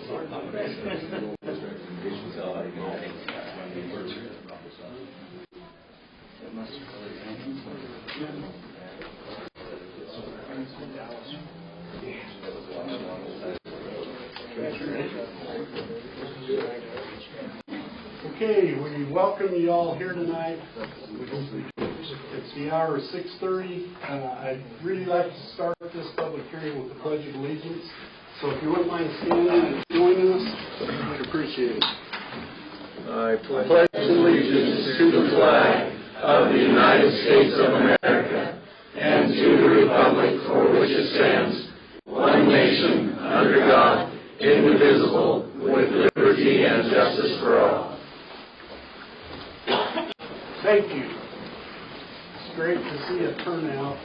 Okay, we welcome you all here tonight. It's the hour of 6:30. I'd really like to start this public hearing with the Pledge of Allegiance. So if you wouldn't mind standing and joining us, I'd appreciate it. I pledge allegiance to the flag of the United States of America and to the republic for which it stands, one nation, under God, indivisible, with liberty and justice for all. Thank you. It's great to see a turnout.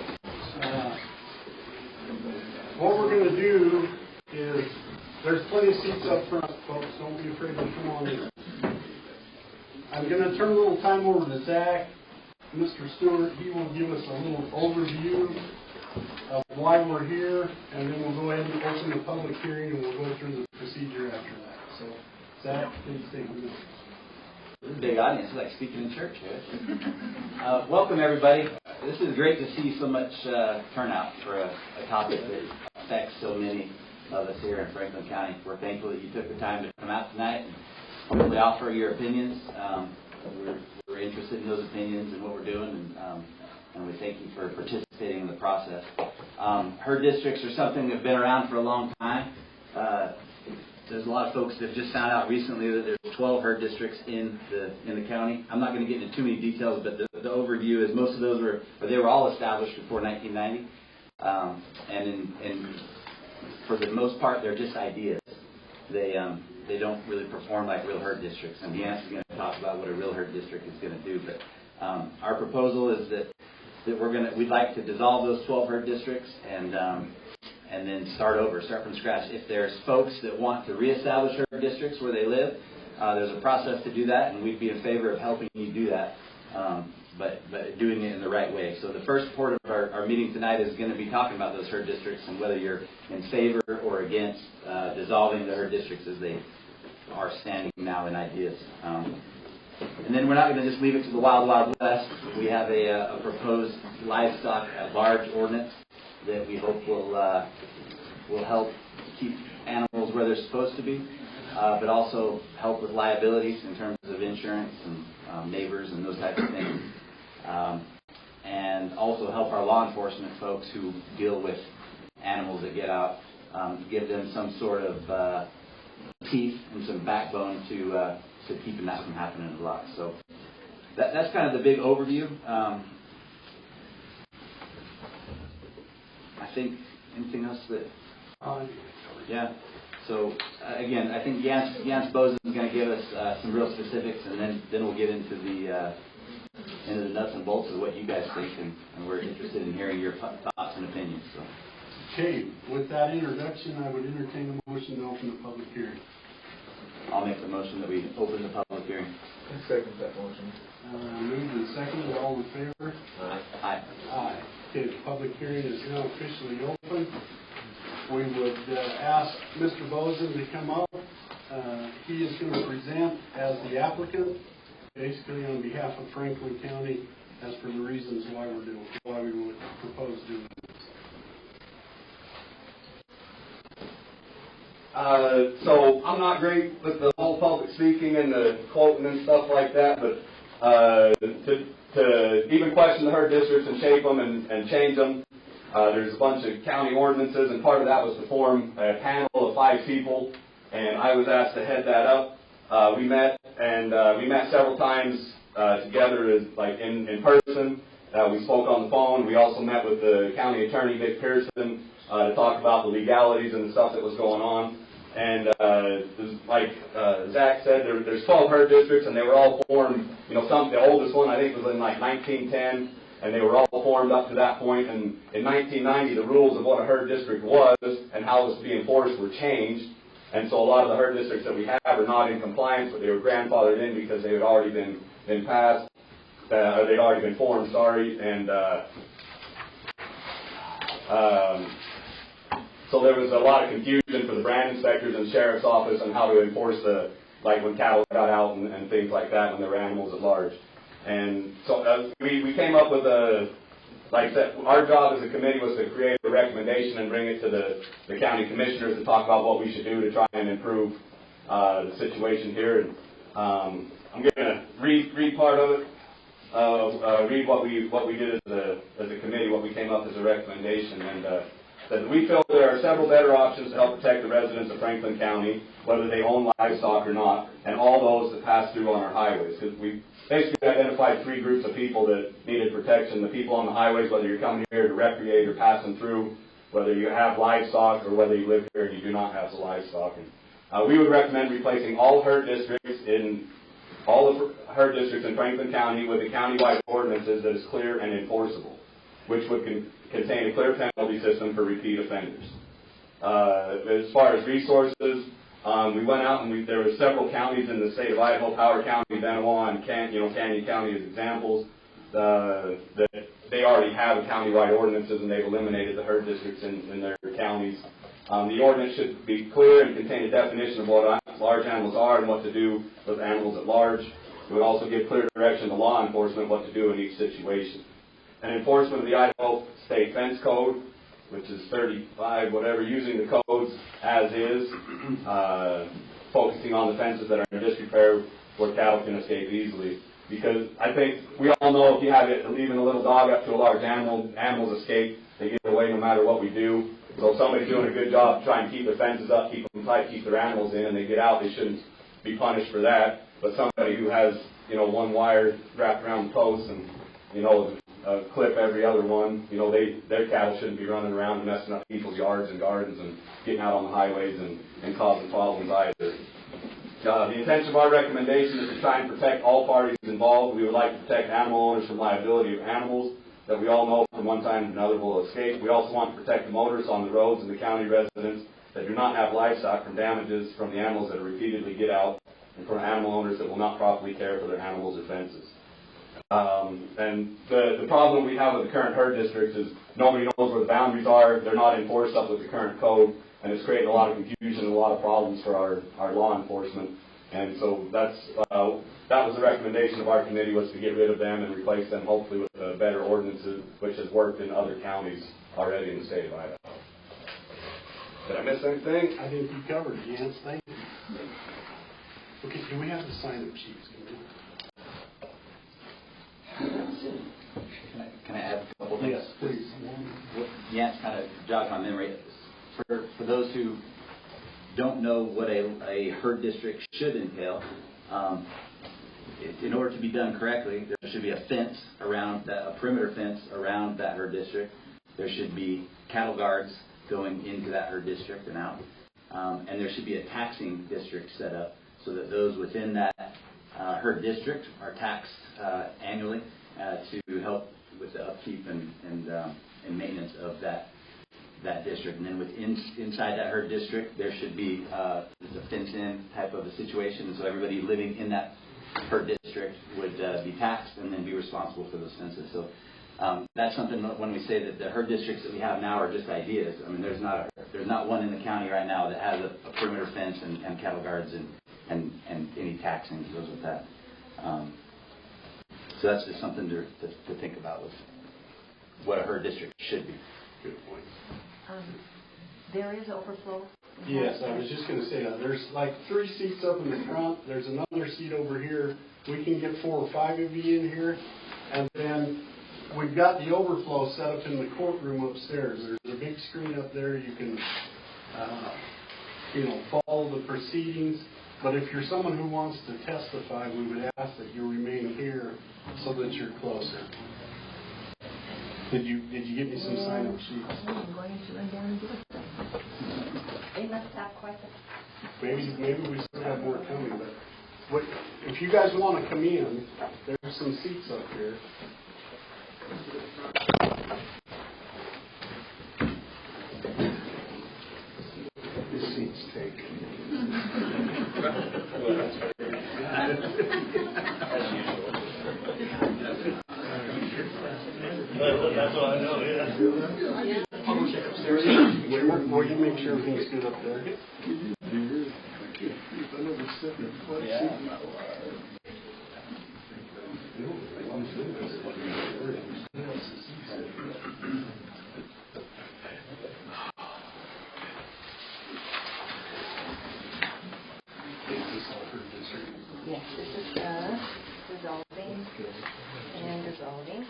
What we're going to do is, there's plenty of seats up front, folks. Don't be afraid to come on in. I'm going to turn a little time over to Zach. Mr. Stewart, he will give us a little overview of why we're here, and then we'll go ahead and open the public hearing, and we'll go through the procedure after that. So, Zach, please take a minute. This is a big audience. It's like speaking in church, guys. Welcome, everybody. This is great to see so much turnout for a topic that affects so many of us here in Franklin County. We're thankful that you took the time to come out tonight and hopefully offer your opinions. We're interested in those opinions and what we're doing, and we thank you for participating in the process. Herd districts are something that have been around for a long time. There's a lot of folks that have just found out recently that there's 12 herd districts in the county. I'm not going to get into too many details, but the overview is most of those they were all established before 1990, and for the most part they're just ideas. They don't really perform like real herd districts, and Deanna is going to talk about what a real herd district is going to do. But our proposal is that we'd like to dissolve those 12 herd districts and then start from scratch. If there's folks that want to reestablish herd districts where they live, there's a process to do that, and we'd be in favor of helping you do that, but doing it in the right way. So the first part of our meeting tonight is going to be talking about those herd districts and whether you're in favor or against dissolving the herd districts as they are standing now in ideas. And then we're not going to just leave it to the wild, wild west. We have a proposed livestock large ordinance that we hope will help keep animals where they're supposed to be, but also help with liabilities in terms of insurance and neighbors and those types of things, and also help our law enforcement folks who deal with animals that get out, give them some sort of teeth and some backbone to keeping that from happening a lot. So that's kind of the big overview. I think anything else that? Yeah. So again, I think Jans Bozen is going to give us some real specifics, and then we'll get into the nuts and bolts of what you guys think, and we're interested in hearing your thoughts and opinions. So. Okay. With that introduction, I would entertain a motion to open the public hearing. I'll make the motion that we open the public hearing. I second that motion. Moved and seconded. All in favor? Aye. Aye. Okay, the public hearing is now officially open. We would ask Mr. Bozen to come up. He is going to present as the applicant, basically on behalf of Franklin County, as for the reasons why we would propose doing this. So I'm not great with the whole public speaking and the quoting and stuff like that, but to even question the herd districts and shape them and change them, there's a bunch of county ordinances, and part of that was to form a panel of 5 people, and I was asked to head that up. We met several times together, in person. We spoke on the phone. We also met with the county attorney, Vic Pearson, to talk about the legalities and the stuff that was going on. And like Zach said, there's 12 herd districts, and they were all formed. The oldest one I think was in 1910, and they were all formed up to that point. And in 1990, the rules of what a herd district was and how it was to be enforced were changed. And so a lot of the herd districts that we have are not in compliance, but they were grandfathered in because they had already been passed, or they'd already been formed. Sorry, and So there was a lot of confusion for the brand inspectors and the sheriff's office on how to enforce like when cattle got out and things like that when there were animals at large. And so we came up with like I said, our job as a committee was to create a recommendation and bring it to the county commissioners to talk about what we should do to try and improve the situation here. And I'm going to read part of it. Read what we did as a committee, what we came up as a recommendation, and that we feel there are several better options to help protect the residents of Franklin County, whether they own livestock or not, and all those that pass through on our highways. Because we basically identified 3 groups of people that needed protection: the people on the highways, whether you're coming here to recreate or passing through, whether you have livestock or whether you live here and you do not have the livestock. And, we would recommend replacing all herd districts in Franklin County with a countywide ordinances that is clear and enforceable, which would contain a clear penalty system for repeat offenders. As far as resources, we went out and there were several counties in the state of Idaho, Powder County, Benewah, and Canyon County as examples, that they already have countywide ordinances and they've eliminated the herd districts in their counties. The ordinance should be clear and contain a definition of what large animals are and what to do with animals at large. It would also give clear direction to law enforcement what to do in each situation. And enforcement of the Idaho State Fence Code, which is 35, whatever, using the codes as is, focusing on the fences that are in disrepair where cattle can escape easily. Because I think we all know if you have it, even a little dog up to a large animal, animals escape. They get away no matter what we do. So if somebody's doing a good job trying to keep their fences up, keep them tight, keep their animals in, and they get out, they shouldn't be punished for that. But somebody who has, one wire wrapped around the post and, a clip every other one, their cattle shouldn't be running around and messing up people's yards and gardens and getting out on the highways and causing problems either. The intention of our recommendation is to try and protect all parties involved. We would like to protect animal owners from liability of animals that we all know from one time to another will escape. We also want to protect the motorists on the roads and the county residents that do not have livestock from damages from the animals that repeatedly get out, and from animal owners that will not properly care for their animals or fences. And the problem we have with the current herd districts is nobody knows where the boundaries are. They're not enforced up with the current code, and it's creating a lot of confusion and a lot of problems for our law enforcement. And so that was the recommendation of our committee, was to get rid of them and replace them hopefully with better ordinances, which has worked in other counties already in the state of Idaho. Did I miss anything? I think you covered it, Jens. Thank you. Okay, can we have the sign-up sheets? Can I add a couple things? Yes, please. Jens kind of jogged my memory. For those who don't know what a herd district should entail, in order to be done correctly, there should be a fence around a perimeter fence around that herd district. There should be cattle guards going into that herd district and out, and there should be a taxing district set up so that those within that herd district are taxed annually to help with the upkeep and maintenance of that district. And then inside that herd district, there should be a fence-in type of a situation, so everybody living in that herd district would be taxed and then be responsible for those fences. So that's something that when we say that the herd districts that we have now are just ideas. I mean, there's not one in the county right now that has a perimeter fence and cattle guards and any taxing that goes with that. So that's just something to think about with what a herd district should be. Good point. There is overflow. Yes, I was just going to say that. There's like 3 seats up in the front. There's another seat over here. We can get 4 or 5 of you in here. And then we've got the overflow set up in the courtroom upstairs. There's a big screen up there. You can, follow the proceedings. But if you're someone who wants to testify, we would ask that you remain here so that you're closer. Did you get me some sign-up sheets? I'm going to run down and do it. They must have quite a... Maybe we still have more coming, but if you guys want to come in, there's some seats up here. This seat's taken. That's what I know, yeah. Where you sure everything's good up there. Yes, this is dissolving and dissolving.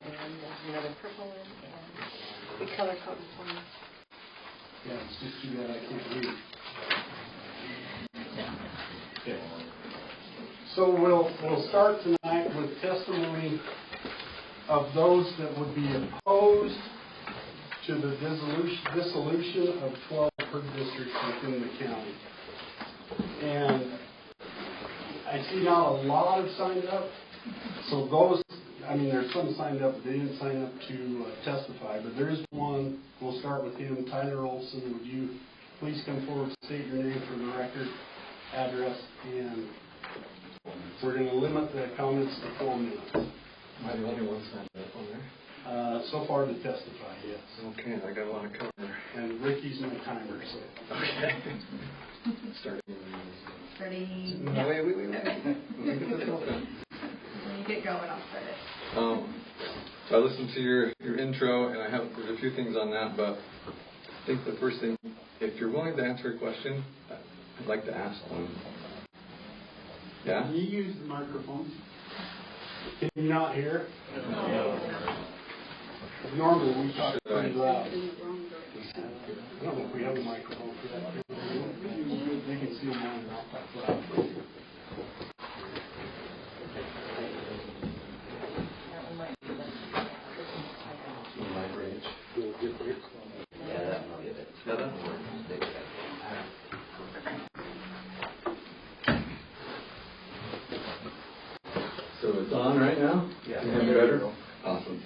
And then there's another purple one, and we color coded one. Yeah, it's just too bad I can't read. Okay. So we'll start tonight with testimony of those that would be opposed to the dissolution of 12 per districts within the county. And I see not a lot have signed up. So those, there's some signed up, but they didn't sign up to testify. But there is one. We'll start with him. Tyler Olson, would you please come forward, state your name for the record, address, and we're going to limit the comments to 4 minutes. Am I the only one signed up on there? So far to testify, yes. Okay, I got a lot of cover. And Ricky's my timer, so. Okay. Starting. Starting. No, Yeah. wait. Let me get this open. When you get going, I'll start it. So I listened to your intro, and there's a few things on that, but I think the first thing, if you're willing to answer a question, I'd like to ask one. Yeah? Can you use the microphone? Can you not hear? No. Normally we talk pretty loud. I don't know if we have a microphone for that. They can see mine and I'll talk loud. Yeah, that will get it. No, that'll work. So it's on right now? Yeah. Can you hear me better? Awesome.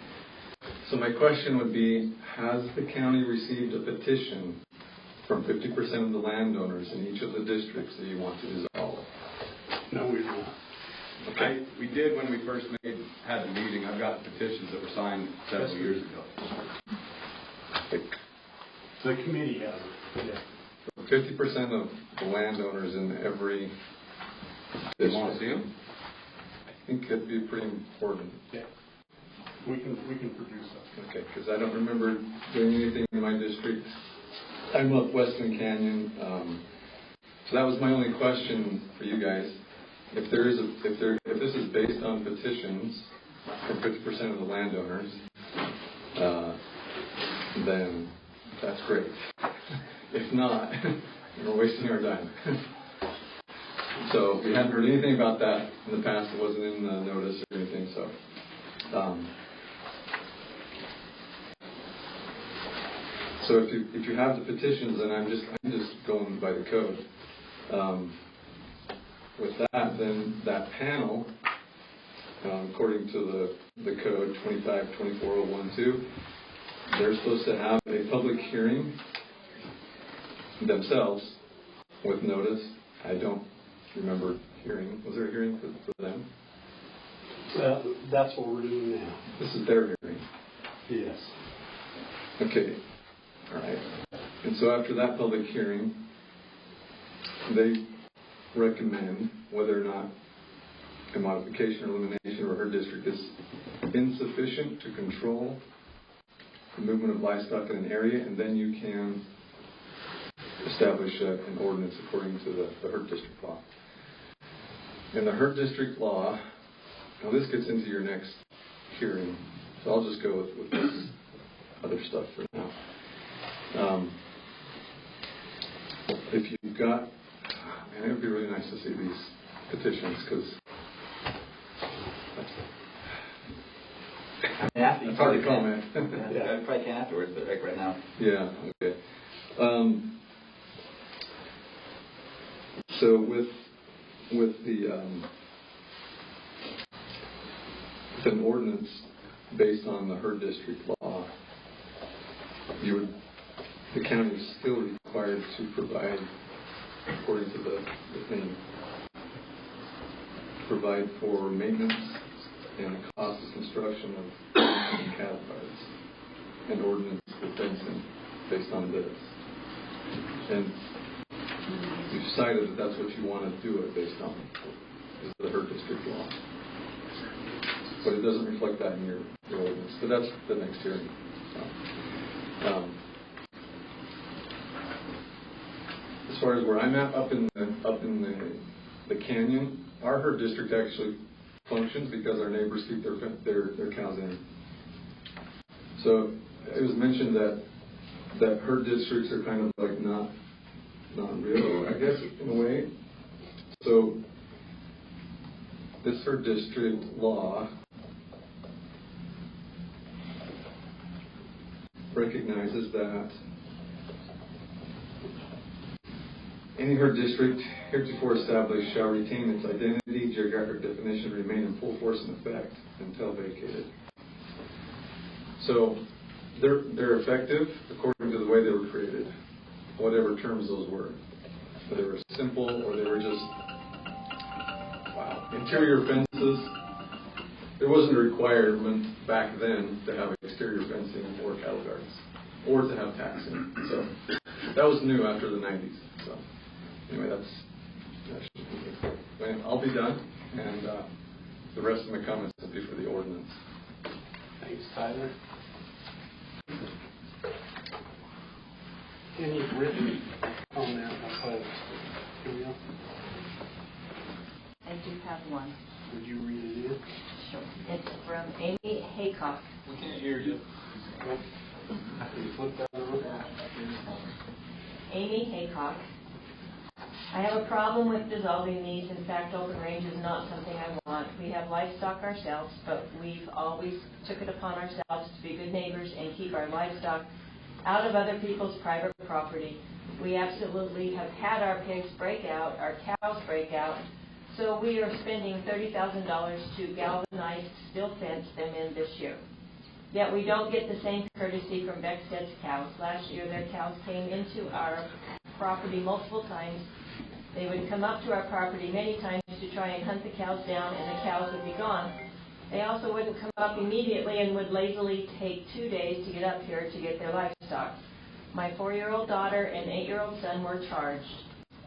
So my question would be, has the county received a petition from 50% of the landowners in each of the districts that you want to dissolve? No, we've not. Okay. We did when we first had the meeting. I've got petitions that were signed several years ago. The committee has it. Yeah. 50% of the landowners in every You district. want to see them? I think it'd be pretty important. Yeah. We can produce that. Okay, because I don't remember doing anything in my district. I'm up Weston Canyon, so that was my only question for you guys. If this is based on petitions from 50% of the landowners, then that's great. If not, we're wasting our time. So we hadn't heard anything about that in the past. It wasn't in the notice or anything. So. So if you have the petitions, then I'm just going by the code. With that, then that panel, according to the code 25-24012, they're supposed to have a public hearing themselves with notice. I don't remember hearing. Was there a hearing for them? That's what we're doing now. This is their hearing. Yes. Okay. All right. And so after that public hearing, they recommend whether or not a modification or elimination of her district is insufficient to control the movement of livestock in an area, and then you can establish an ordinance according to the herd district law. In the herd district law, now this gets into your next hearing, so I'll just go with this other stuff for now. If you've got, it would be really nice to see these petitions, because it's hard to comment. Yeah, I probably can afterwards, but right now. Yeah, okay. So with an ordinance based on the herd district law, the county is still required to provide, according to the thing, provide for maintenance and the cost of construction of cattle guards, and ordinance for fencing based on this. And you've decided that that's what you want to do it based on, is the Herd District law. But it doesn't reflect that in your ordinance. But that's the next hearing. So, as far as where I'm at, up in the canyon, our herd district actually functions because our neighbors keep their cows in. So it was mentioned that herd districts are kind of like not real, I guess, in a way. So this herd district law recognizes that any herd district heretofore established shall retain its identity, geographic definition, remain in full force and effect until vacated. So they're effective according to the way they were created, whatever terms those were. Whether they were simple or they were just interior fences. There wasn't a requirement back then to have exterior fencing or cattle guards or to have taxing. So that was new after the 90s. So anyway, I'll be done, and the rest of my comments will be for the ordinance. Thanks, Tyler. Any written comment outside of this? I do have one. Would you read it in? Sure. It's from Amy Haycock. We can't hear you. Can you flip that over? Amy Haycock. I have a problem with dissolving these. In fact, open range is not something I want. We have livestock ourselves, but we've always took it upon ourselves to be good neighbors and keep our livestock out of other people's private property. We absolutely have had our pigs break out, our cows break out, so we are spending $30,000 to galvanize, steel fence them in this year. Yet we don't get the same courtesy from Beckstead's cows. Last year their cows came into our property multiple times. They would come up to our property many times to try and hunt the cows down, and the cows would be gone. They also wouldn't come up immediately and would lazily take 2 days to get up here to get their livestock. My 4-year-old daughter and 8-year-old son were charged.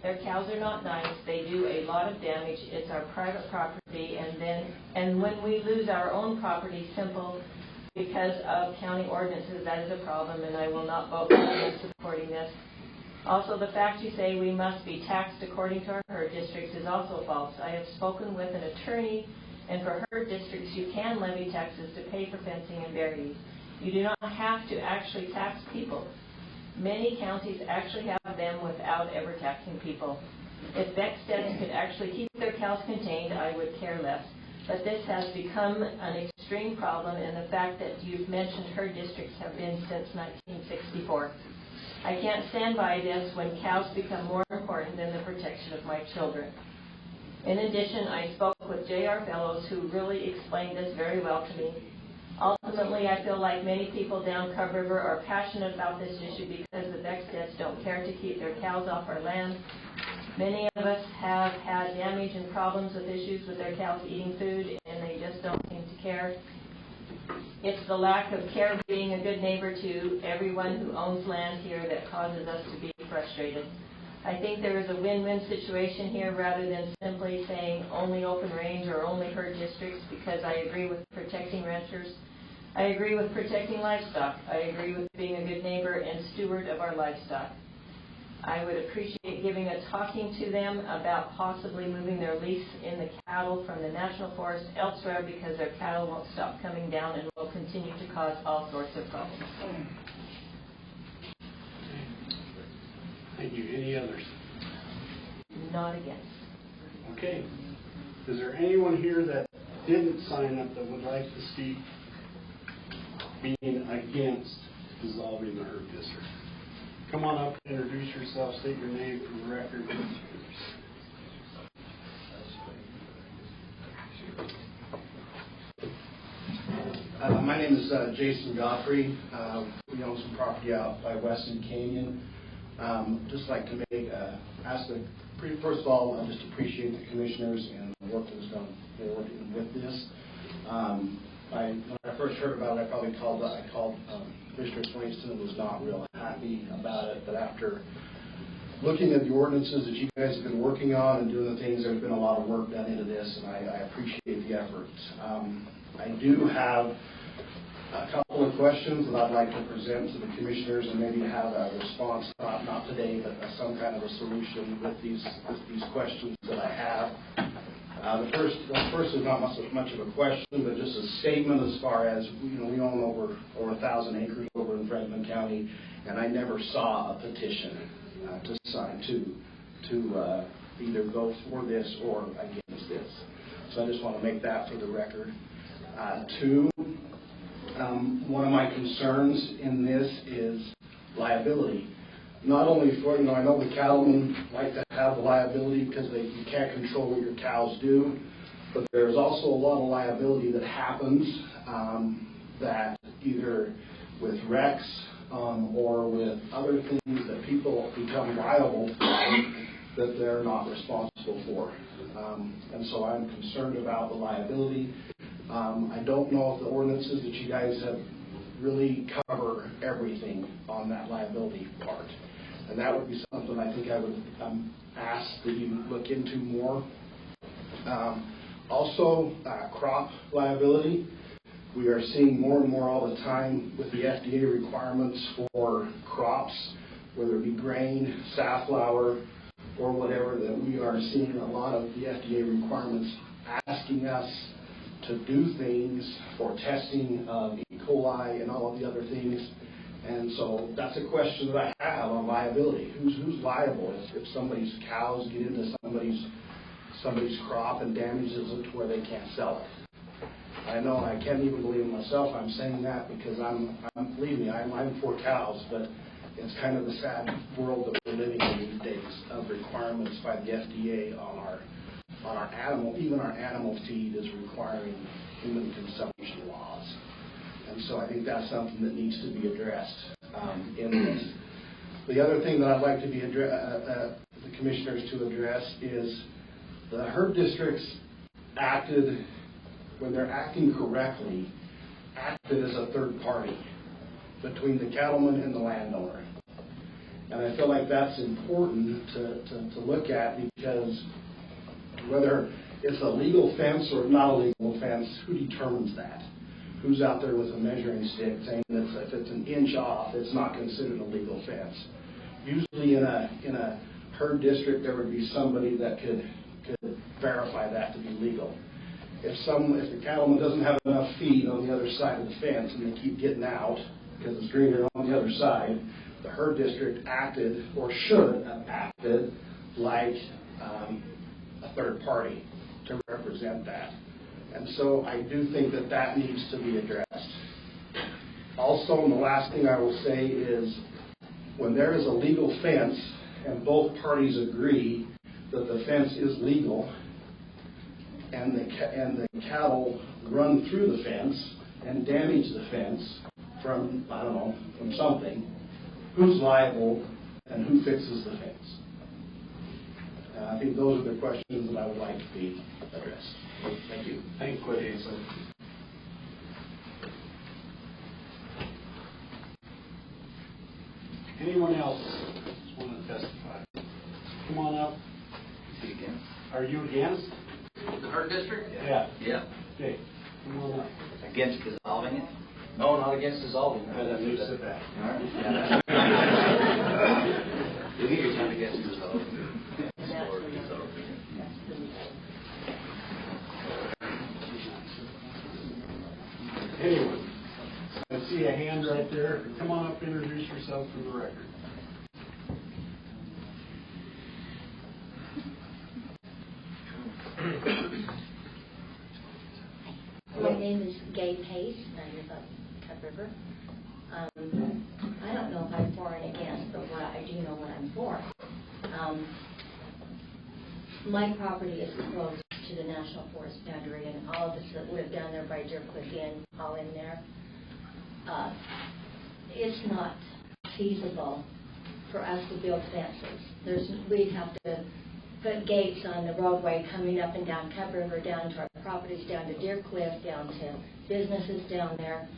Their cows are not nice. They do a lot of damage. It's our private property, and when we lose our own property simple because of county ordinances, that is a problem, and I will not vote for supporting this. Also, the fact you say we must be taxed according to our herd districts is also false. I have spoken with an attorney, and for herd districts, you can levy taxes to pay for fencing and barriers. You do not have to actually tax people. Many counties actually have them without ever taxing people. If Beckstead could actually keep their cows contained, I would care less. But this has become an extreme problem, and the fact that you've mentioned herd districts have been since 1964. I can't stand by this when cows become more important than the protection of my children. In addition, I spoke with J.R. Fellows, who really explained this very well to me. Ultimately, I feel like many people down Cub River are passionate about this issue because the Becksteads don't care to keep their cows off our land. Many of us have had damage and problems with issues with their cows eating food, and they just don't seem to care. It's the lack of care being a good neighbor to everyone who owns land here that causes us to be frustrated. I think there is a win-win situation here rather than simply saying only open range or only herd districts, because I agree with protecting ranchers. I agree with protecting livestock. I agree with being a good neighbor and steward of our livestock. I would appreciate giving a talking to them about possibly moving their lease in the cattle from the National Forest elsewhere, because their cattle won't stop coming down and will continue to cause all sorts of problems. Thank you. Any others? Not against. Okay. Is there anyone here that didn't sign up that would like to speak being against dissolving the herd district? Come on up, introduce yourself, state your name for the record. My name is Jason Godfrey. We own some property out by Weston Canyon. Just like to first of all, I just appreciate the commissioners and the work that was done. They're working with this. When I first heard about it, I called Commissioner Swainson and was not real happy about it. But after looking at the ordinances that you guys have been working on and doing the things, there's been a lot of work done into this, and I appreciate the efforts. I do have a couple of questions that I'd like to present to the commissioners and maybe have a response, not today, but some kind of a solution with these questions that I have. The first is not much of a question, but just a statement as far as, we own over 1,000 acres over in Franklin County, and I never saw a petition to sign to either go for this or against this. So I just want to make that for the record. Two, one of my concerns in this is liability. Not only for, I know the cattlemen like to have the liability because you can't control what your cows do, but there's also a lot of liability that happens that either with wrecks or with other things that people become liable for that they're not responsible for. And so I'm concerned about the liability. I don't know if the ordinances that you guys have really cover everything on that liability part. And that would be something I think I would ask that you look into more. Also, crop liability. We are seeing more and more all the time with the FDA requirements for crops, whether it be grain, safflower, or whatever, that we are seeing a lot of the FDA requirements asking us to do things for testing of E. coli and all of the other things. And so that's a question that I have on liability. Who's liable if somebody's cows get into somebody's crop and damages it to where they can't sell it? I know I can't even believe it myself. I'm saying that because believe me, I'm for cows, but it's kind of the sad world that we're living in these days of requirements by the FDA on our animal. Even our animal feed is requiring human consumption laws. And so I think that's something that needs to be addressed in this. The other thing that I'd like to be the commissioners to address is the herd districts acted, when they're acting correctly, acted as a third party between the cattleman and the landowner. And I feel like that's important to look at, because whether it's a legal fence or not a legal fence, who determines that? Who's out there with a measuring stick saying that if it's an inch off, it's not considered a legal fence? Usually in a herd district, there would be somebody that could verify that to be legal. If the cattleman doesn't have enough feed on the other side of the fence and they keep getting out because it's greener on the other side, the herd district acted, or should have acted, like a third party to represent that. And so I do think that needs to be addressed. Also, and the last thing I will say is, when there is a legal fence and both parties agree that the fence is legal, and the cattle run through the fence and damage the fence from something, who's liable and who fixes the fence? I think those are the questions that I would like to be addressed. Thank you. Thank you, Hazel. Anyone else want to testify? Come on up. Against? Are you against? The herd district? Yeah. Yeah. Okay. Come on up. Against dissolving it? No, not against dissolving. You sit back. All right. You think you're not against dissolving? Anyone? I see a hand right there. Come on up, introduce yourself for the record. My name is Gay Pace, and I live up Cut River. I don't know if I'm for and against, but I do know what I'm for. My property is close to the National Forest boundary, and all of us that live down there by Deer Cliff Inn, all in there, it's not feasible for us to build fences. We'd have to put gates on the roadway coming up and down Cut River down to our properties down to Deer Cliff, down to businesses down there,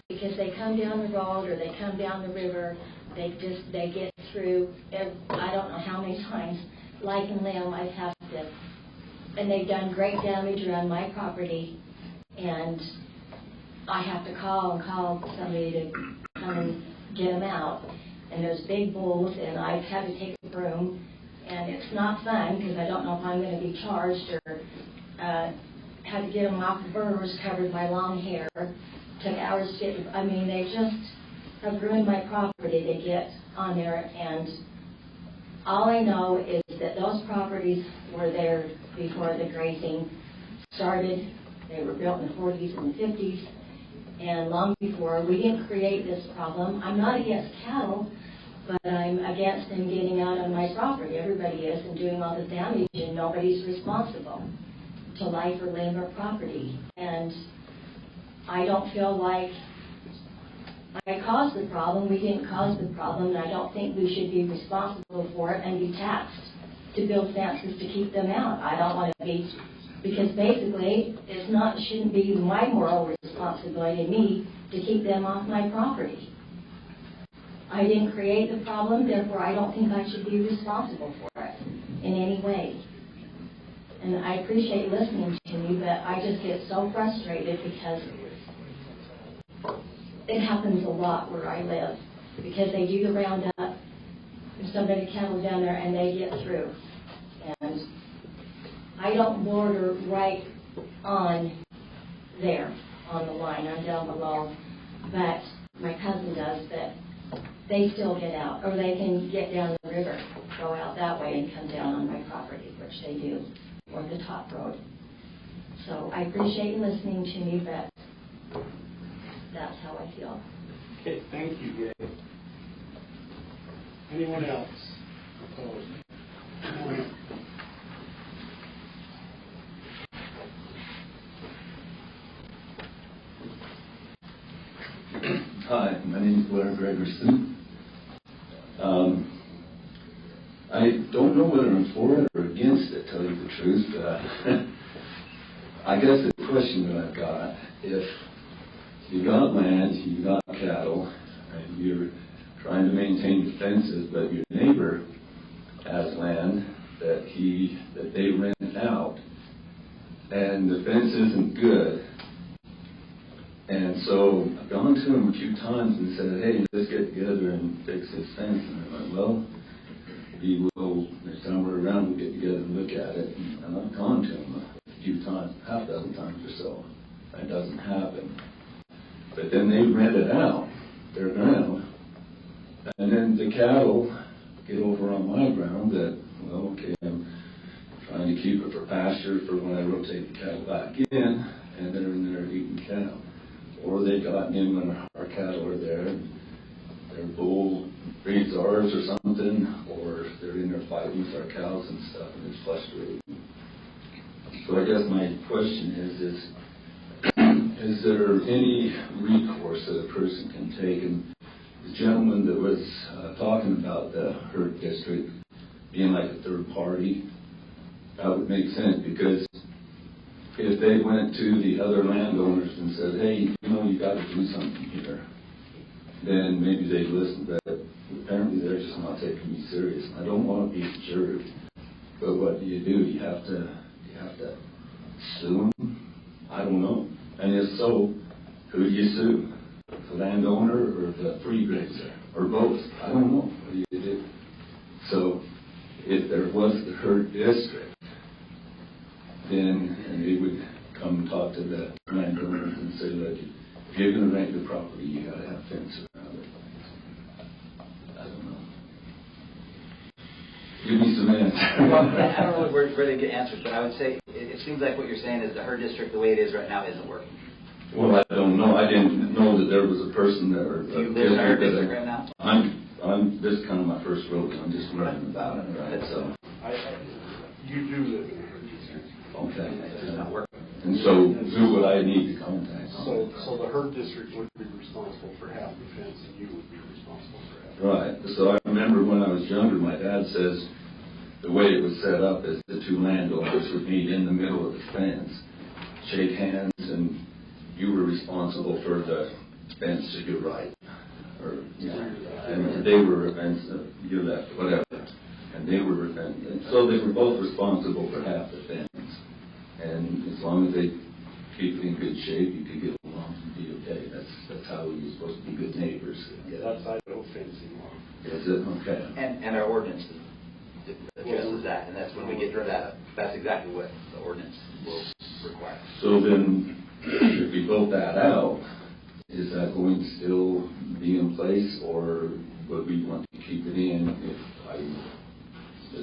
because they come down the road or they come down the river, they get through, I don't know how many times, life and limb, I've had to, and they've done great damage around my property, and I have to call somebody to come and get them out. And there's big bulls, and I've had to take a broom, and it's not fun because I don't know if I'm going to be charged or had to get them off the burrs, covered my long hair. Took hours to get. I mean, they just have ruined my property to get on there, and all I know is that those properties were there before the grazing started. They were built in the 40s and the 50s. And long before, we didn't create this problem. I'm not against cattle, but I'm against them getting out on my property. Everybody is, and doing all the damage, and nobody's responsible to life or limb or property. And I don't feel like I caused the problem. We didn't cause the problem, and I don't think we should be responsible for it and be taxed to build fences to keep them out. I don't want to be. Because basically, shouldn't be my moral responsibility, me, to keep them off my property. I didn't create the problem, therefore I don't think I should be responsible for it in any way. And I appreciate listening to you, but I just get so frustrated because it happens a lot where I live. Because they do the roundup, there's somebody cattle down there and they get through. And I don't border right on there, on the line. I'm down below, but my cousin does, but they still get out, or they can get down the river, go out that way and come down on my property, which they do, or the top road. So I appreciate you listening to me, but that's how I feel. Okay, thank you, Gabe. Anyone else opposed? Anyone else? Hi, my name is Blair Gregerson. I don't know whether I'm for it or against it, tell you the truth. I guess the question that I've got, if you got land, you got cattle, and you're trying to maintain the fences, but your neighbor has land that they rent out, and the fence isn't good. And so I've gone to him a few times and said, hey, let's get together and fix this fence. And they're like, well, we will, next time we're around, we'll get together and look at it. And I've gone to him a few times, half a dozen times or so. That doesn't happen. But then they rent it out, their ground. And then the cattle get over on my ground that, well, okay, I'm trying to keep it for pasture for when I rotate the cattle back in, and they're in there eating cattle. Or they've gotten in when our cattle are there, and their bull breeds ours or something, or they're in there fighting with our cows and stuff, and it's frustrating. So I guess my question is there any recourse that a person can take? And the gentleman that was talking about the herd district being like a third party, that would make sense, because if they went to the other landowners and said, hey, you got to do something here, then maybe they'd listen. But apparently they're just not taking me serious. I don't want to be injured, but what do? You have to sue them? I don't know. And if so, who do you sue? The landowner or the free grazer? Or both? I don't know. What do you do? So if there was the herd district, then they would come and talk to the landowners and say, look, if you're going to rent your property, you got to have fence around it. I don't know. Give me some answers. Well, I don't know where to get answers, but I would say it seems like what you're saying is the herd district, the way it is right now, isn't working. Well, I don't know. I didn't know that there was a person that. Do you live in a herd district right now? This is kind of my first rodeo. I'm just learning about it, right? So. You do live in a herd district. Okay. It's not working. And so who would I need to contact? So the herd district would be responsible for half the fence, and you would be responsible for half. Right. So I remember when I was younger, my dad says the way it was set up is the two landowners would meet in the middle of the fence, shake hands and you were responsible for the fence to your right. Or, and they were, your left, whatever. And they were, and so they were both responsible for half the fence. And as long as they keep it in good shape, you could get along and be okay. That's how you're supposed to be good neighbors. Outside no fencing law. Is it? Okay. And our ordinance addresses that, and that's when we get rid of that. That's exactly what the ordinance will require. So then, if we vote that out, is that going to still be in place, or would we want to keep it in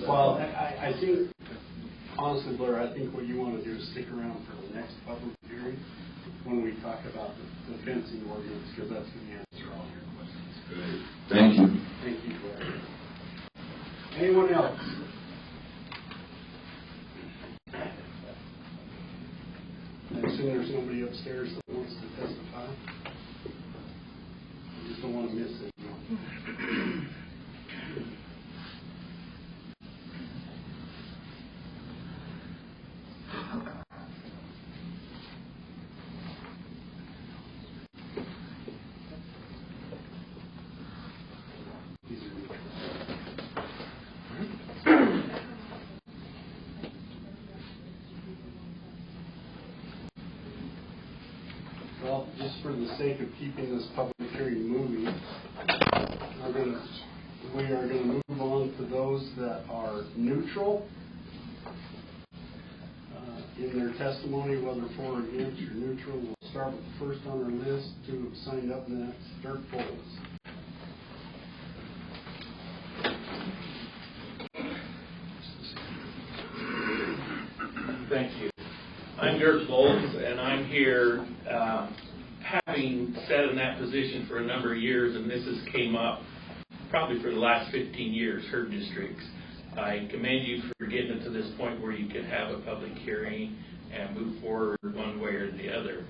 Well, I think, honestly, Blair, I think what you want to do is stick around for the next public hearing when we talk about the fencing ordinance, because that's going to answer all your questions. Good. Thank you. Thank you, Blair. Anyone else? I assume there's nobody upstairs that wants to testify. I just don't want to miss it. Well, just for the sake of keeping this public hearing moving, we are going to move on to those that are neutral in their testimony, whether for or against or neutral. We'll start with the first on our list. 2 have signed up, and that's Dirk Bowles. Thank you. I'm Dirk Bowles, and I'm here having sat in that position for a number of years, and this has came up probably for the last 15 years, herd districts. I commend you for getting it to this point where you can have a public hearing and move forward one way or the other.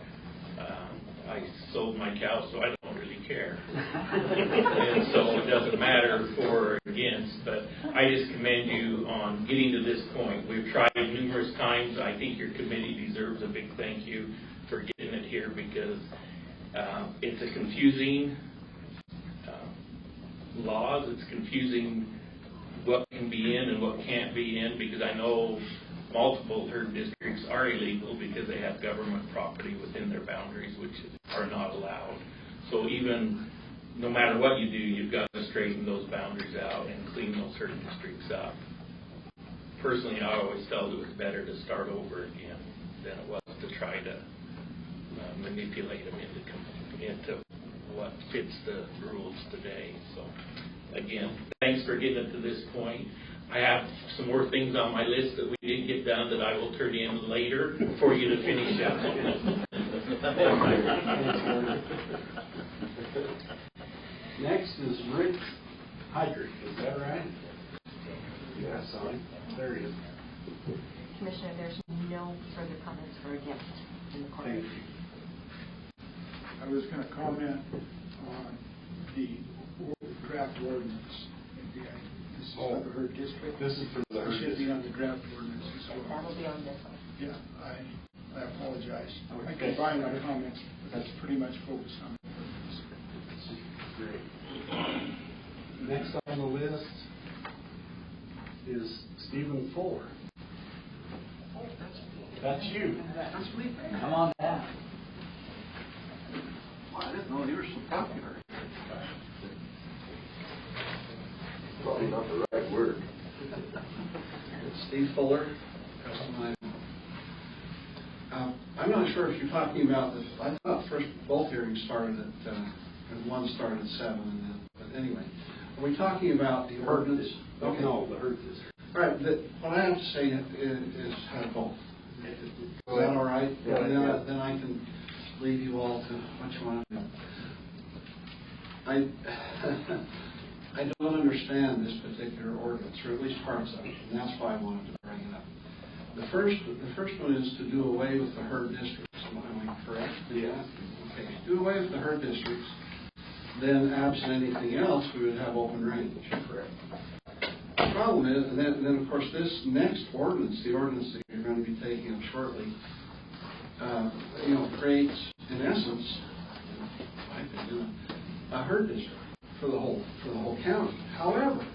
I sold my cow, so I don't really care. And so it doesn't matter for or against, but I just commend you on getting to this point. We've tried numerous times. I think your committee deserves a big thank you for getting it here, because it's a confusing laws. It's confusing what can be in and what can't be in, because I know multiple herd districts are illegal because they have government property within their boundaries, which are not allowed. So even no matter what you do, you've got to straighten those boundaries out and clean those herd districts up. Personally, I always felt it was better to start over again than it was to try to manipulate them into what fits the rules today. So again, thanks for getting it to this point. I have some more things on my list that we didn't get done that I will turn in later for you to finish up. Next is Rick Hydrick. Is that right? Yeah, sorry. There he is. Commissioner, there's no further comments for against in the court. Thank you. I was going to comment on the draft ordinance. This is for the herd district. This is for the herd district. It should be on the draft ordinance as well. That will be on this one. Yeah, I apologize. Okay. I combined my comments, but that's pretty much focused on the ordinance. Great. Next on the list is Stephen Fuller. That's you. Come on down. Well, I didn't know you were so popular. Probably not the right word. Steve Fuller. I'm not sure if you're talking about this. I thought first both hearings started at, and one started at 7, and then, but anyway. Are we talking about the ordinance? Okay. No, the herd district. All right, what I have to say is have both. Is that all right? Yeah. Then I can leave you all to what you want to know. I don't understand this particular ordinance, or at least parts of it, and that's why I wanted to bring it up. The first one is to do away with the herd districts. Am I correct? Yeah. Okay. Do away with the herd districts. Then, absent anything else, we would have open range. Correct. The problem is, and then of course this next ordinance, the ordinance that you're going to be taking up shortly, creates, in essence, in my opinion, a herd district for the whole county. However,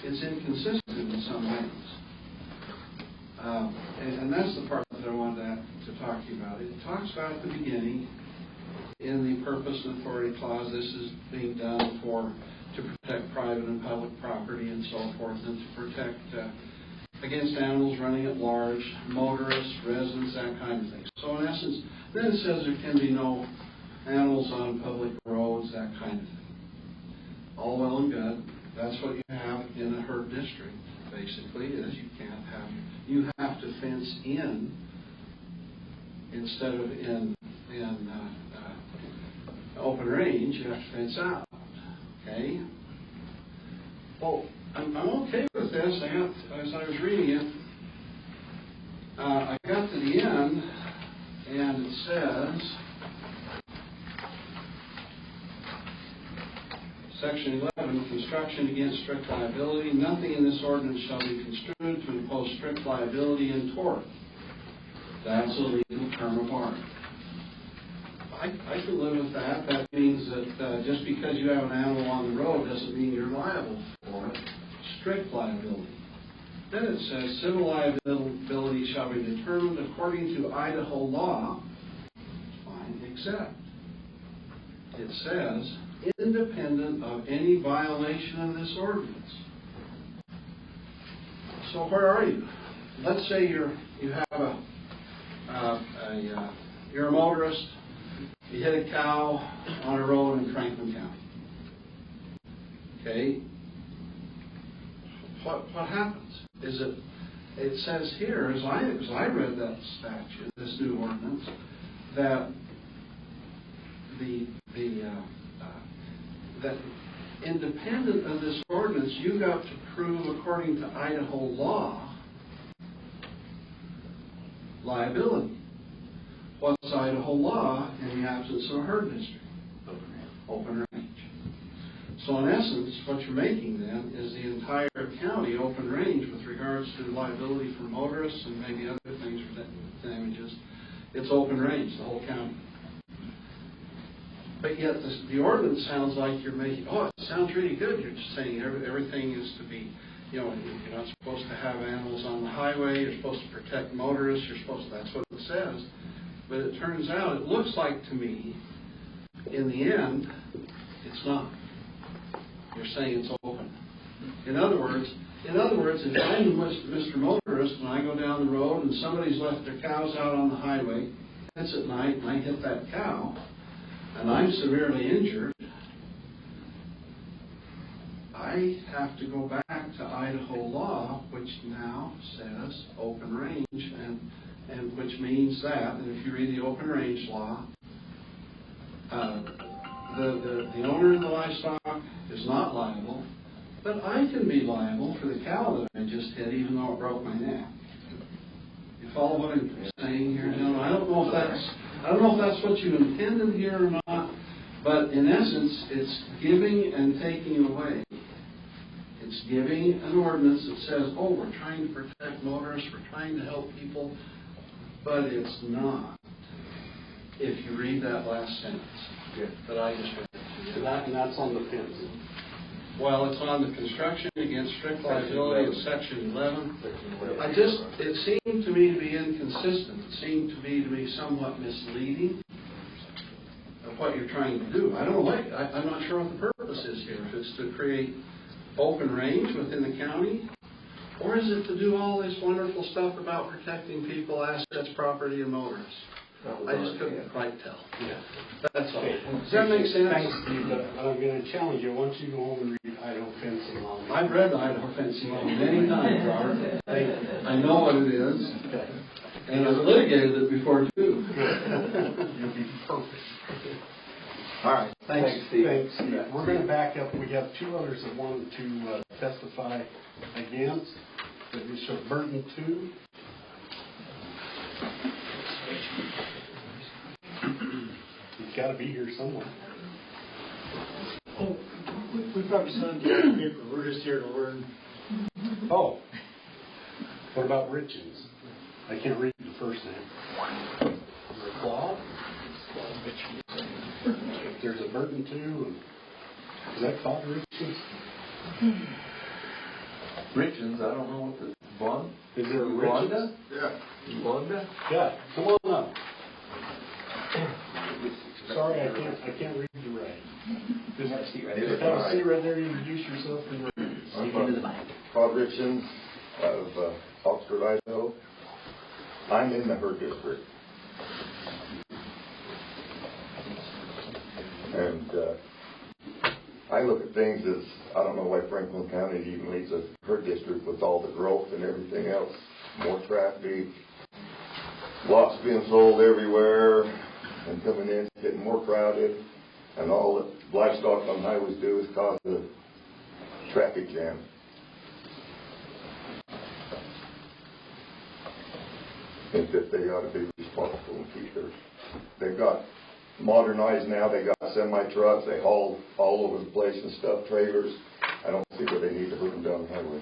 it's inconsistent in some ways. And that's the part that I wanted to talk to you about. It talks about at the beginning, in the purpose and authority clause, this is being done to protect private and public property and so forth, and to protect against animals running at large, motorists, residents, that kind of thing. So in essence, then it says there can be no animals on public roads, that kind of thing. All well and good. That's what you have in a herd district, basically, is you have to fence in instead of in open range, you have to fence out. Okay? Well, I'm okay with this. As I was reading it, I got to the end, and it says, Section 11, construction against strict liability. Nothing in this ordinance shall be construed to impose strict liability in tort. That's a legal term of art. I can live with that. That means that just because you have an animal on the road doesn't mean you're liable for it. Strict liability. Then it says civil liability shall be determined according to Idaho law. Fine, except it says independent of any violation of this ordinance. So where are you? Let's say you're a motorist. You hit a cow on a road in Franklin County. Okay. What happens? It says here, as I read that statute, this new ordinance, that that independent of this ordinance, you got to prove, according to Idaho law, liability. What's Idaho law in the absence of a herd district? Open range. So in essence, what you're making then is the entire county open range with regards to liability for motorists and maybe other things for damages. It's open range, the whole county. But yet the ordinance sounds like you're making, it sounds really good. You're just saying everything is to be, you're not supposed to have animals on the highway. You're supposed to protect motorists. That's what it says. But it turns out, it looks like to me, in the end, it's not. You're saying it's open. In other words, if I'm Mr. Motorist and I go down the road and somebody's left their cows out on the highway, it's at night and I hit that cow and I'm severely injured, I have to go back to Idaho law, which now says open range, and which means that, and if you read the open range law, the owner of the livestock is not liable, but I can be liable for the cow that I just hit, even though it broke my neck. You follow what I'm saying here? Now, I don't know if that's what you intended here or not, but in essence, it's giving and taking away. It's giving an ordinance that says, we're trying to protect motorists, we're trying to help people, but it's not. If you read that last sentence that I just read to you. And that's on the fence. Well, it's on the construction against strict liability of Section 11. It seemed to me to be inconsistent. It seemed to me to be somewhat misleading of what you're trying to do. I'm not sure what the purpose is here. If it's to create open range within the county, or is it to do all this wonderful stuff about protecting people, assets, property, and motorists? I just couldn't quite tell. Yeah. That's all. Does that make sense? Thanks, Steve, but I'm going to challenge you. Once you go home and read Idaho fencing law. I've read the Idaho fencing law many times, Robert. I know what it is. Okay. And I've litigated it before, too. You'll be perfect. All right. Thanks, Steve. We're going to back up. We have two others that wanted to testify against. So Burton 2. He's got to be here somewhere. Oh, we probably signed the paper. We're just here to learn. Oh. What about Richens? I can't read the first name. there's a Burton too, and is that called Richards? Richards, I don't know what the bond. Is there a Richards? Yeah. Wanda? Yeah, come on up. Sorry, I can't read you right. Just have a seat right Just there. have a seat right there, introduce yourself. I'm Bob Richens of Oxford, Idaho. I'm in the herd district. And I look at things as, I don't know why Franklin County even leads a herd district with all the growth and everything else. More traffic, lots being sold everywhere, and coming in, getting more crowded, and all that livestock on highways do is cause a traffic jam. I think that they ought to be responsible and keep their, they've got modernized now, they got semi-trucks, they haul all over the place and stuff, trailers. I don't see where they need to put them down the highway.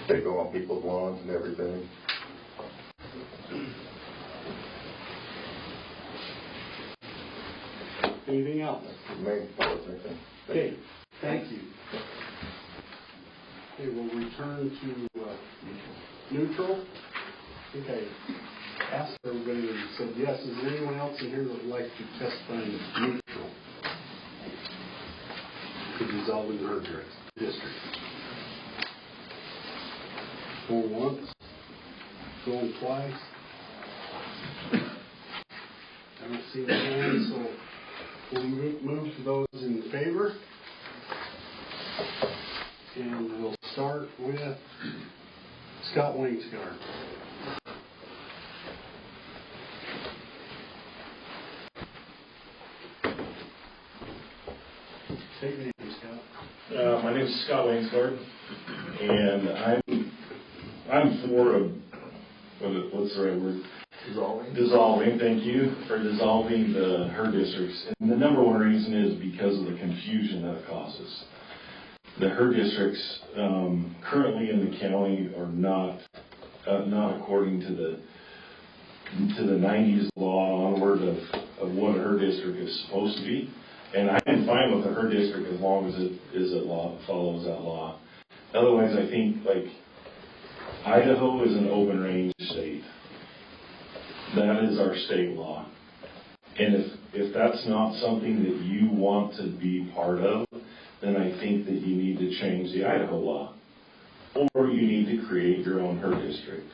They go on people's lawns and everything. Anything else? That's the main part, I think. Okay, thank you. Okay, we'll return to neutral. Okay, asked everybody and said yes. Is there anyone else in here that would like to testify in neutral to dissolve in the herd district? Going once, going twice. I don't see the hands, so we'll move to those in favor. And we'll start with Scott Wainscott. Take your name, Scott. My name is Scott Wainscott, and I'm for what's the right word? Dissolving. Thank you for dissolving the herd districts. And the number one reason is because of the confusion that it causes. The herd districts currently in the county are not according to the 90s law onward of what a herd district is supposed to be. And I am fine with a herd district as long as it follows that law. Otherwise, I think like Idaho is an open range state. That is our state law. And if that's not something that you want to be part of, then I think that you need to change the Idaho law. Or you need to create your own herd district.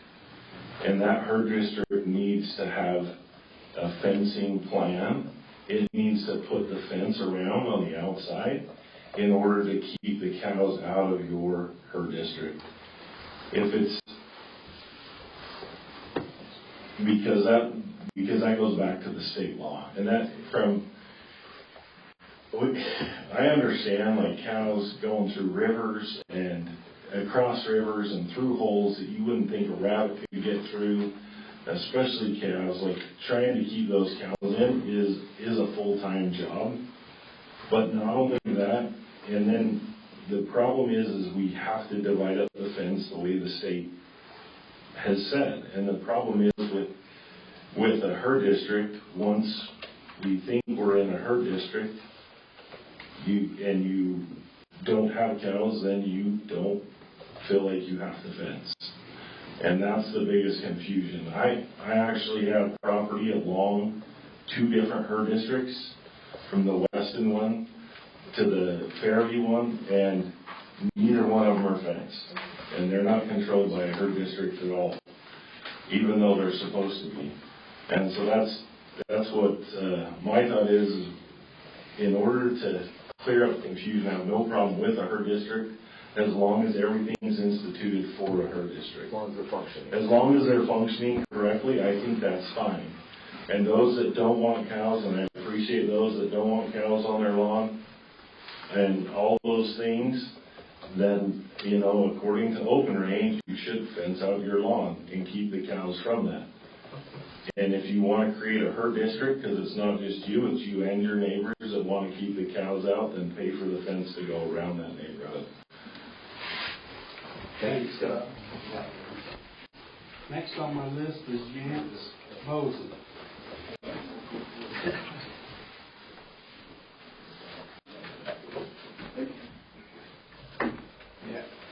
And that herd district needs to have a fencing plan. It needs to put the fence around on the outside in order to keep the cows out of your herd district. Because that goes back to the state law. And that I understand like cows going through rivers and across rivers and through holes that you wouldn't think a rabbit could get through, especially cows. Like trying to keep those cows in is a full-time job. But not only that, and then the problem is we have to divide up the fence the way the state has said. And the problem is with a herd district, once we think we're in a herd district, you don't have cows, then you don't feel like you have to fence. And that's the biggest confusion. I actually have property along two different herd districts, from the western one to the Fairview one, and neither one of them are fenced. And they're not controlled by a herd district at all, even though they're supposed to be. And so that's what my thought is, in order to clear up confusion, I have no problem with a herd district as long as everything is instituted for a herd district. As long as they're functioning. As long as they're functioning correctly, I think that's fine. And those that don't want cows, and I appreciate those that don't want cows on their lawn, and all those things, then, according to open range, you should fence out your lawn and keep the cows from that. And if you want to create a herd district, because it's not just you, it's you and your neighbors that want to keep the cows out, then pay for the fence to go around that neighborhood. Thanks, Scott. Next on my list is James Mosen.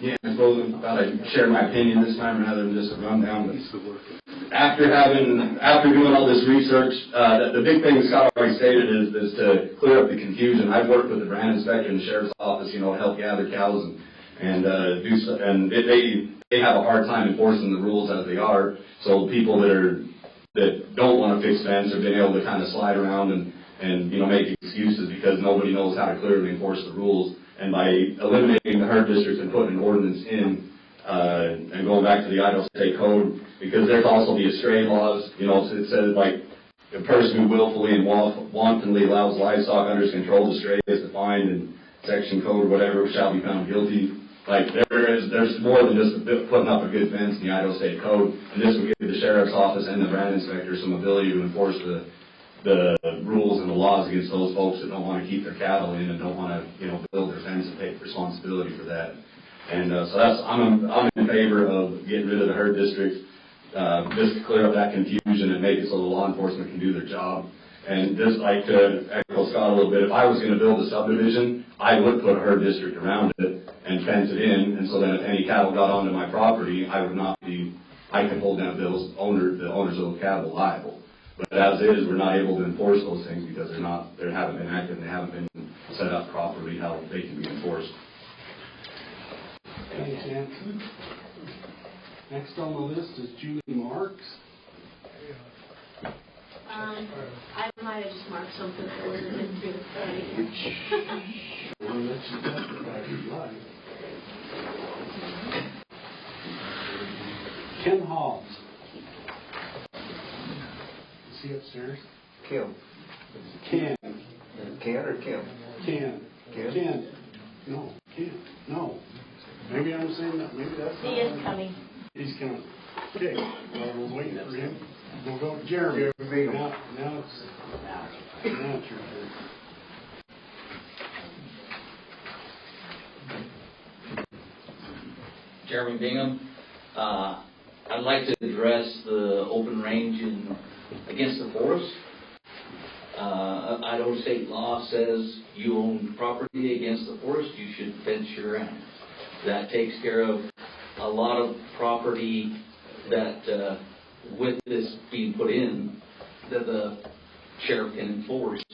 Yeah, I suppose I thought I'd share my opinion this time rather than just a rundown. But after doing all this research, the big thing that Scott already stated is to clear up the confusion. I've worked with the brand inspector and the sheriff's office, to help gather cows and they have a hard time enforcing the rules as they are. So people that don't want to fix fence are being able to kind of slide around and make excuses because nobody knows how to clearly enforce the rules. And by eliminating the herd districts and putting an ordinance in, and going back to the Idaho State Code, because there's also the estray laws, it says like a person who willfully and wantonly allows livestock under his control to stray is defined in section code or whatever shall be found guilty. Like there's more than just putting up a good fence in the Idaho State Code, and this would give the sheriff's office and the brand inspector some ability to enforce the rules and the laws against those folks that don't want to keep their cattle in and don't want to, build their fence and take responsibility for that. And so I'm in favor of getting rid of the herd districts, just to clear up that confusion and make it so the law enforcement can do their job. And just like to echo Scott a little bit, if I was going to build a subdivision, I would put a herd district around it and fence it in, and so then if any cattle got onto my property, I could hold down the owners of the cattle liable. But as is, we're not able to enforce those things because they haven't been active and they haven't been set up properly how they can be enforced. Thanks, Anthony. Next on the list is Julie Marks. I might have just marked something that wasn't in through the study. Ken Hobbs. Is he upstairs? Kim. Ken. Ken or Kim? Ken. Ken. No. Ken. No. Maybe I'm saying that. Maybe that's He is coming. He's coming. Okay. Well, we're waiting for him. We'll go to Jeremy. Now it's your turn. Jeremy Bingham. I'd like to address the open range against the forest. Idaho state law says you own property against the forest, you should fence your land. That takes care of a lot of property that, with this being put in, that the sheriff can enforce,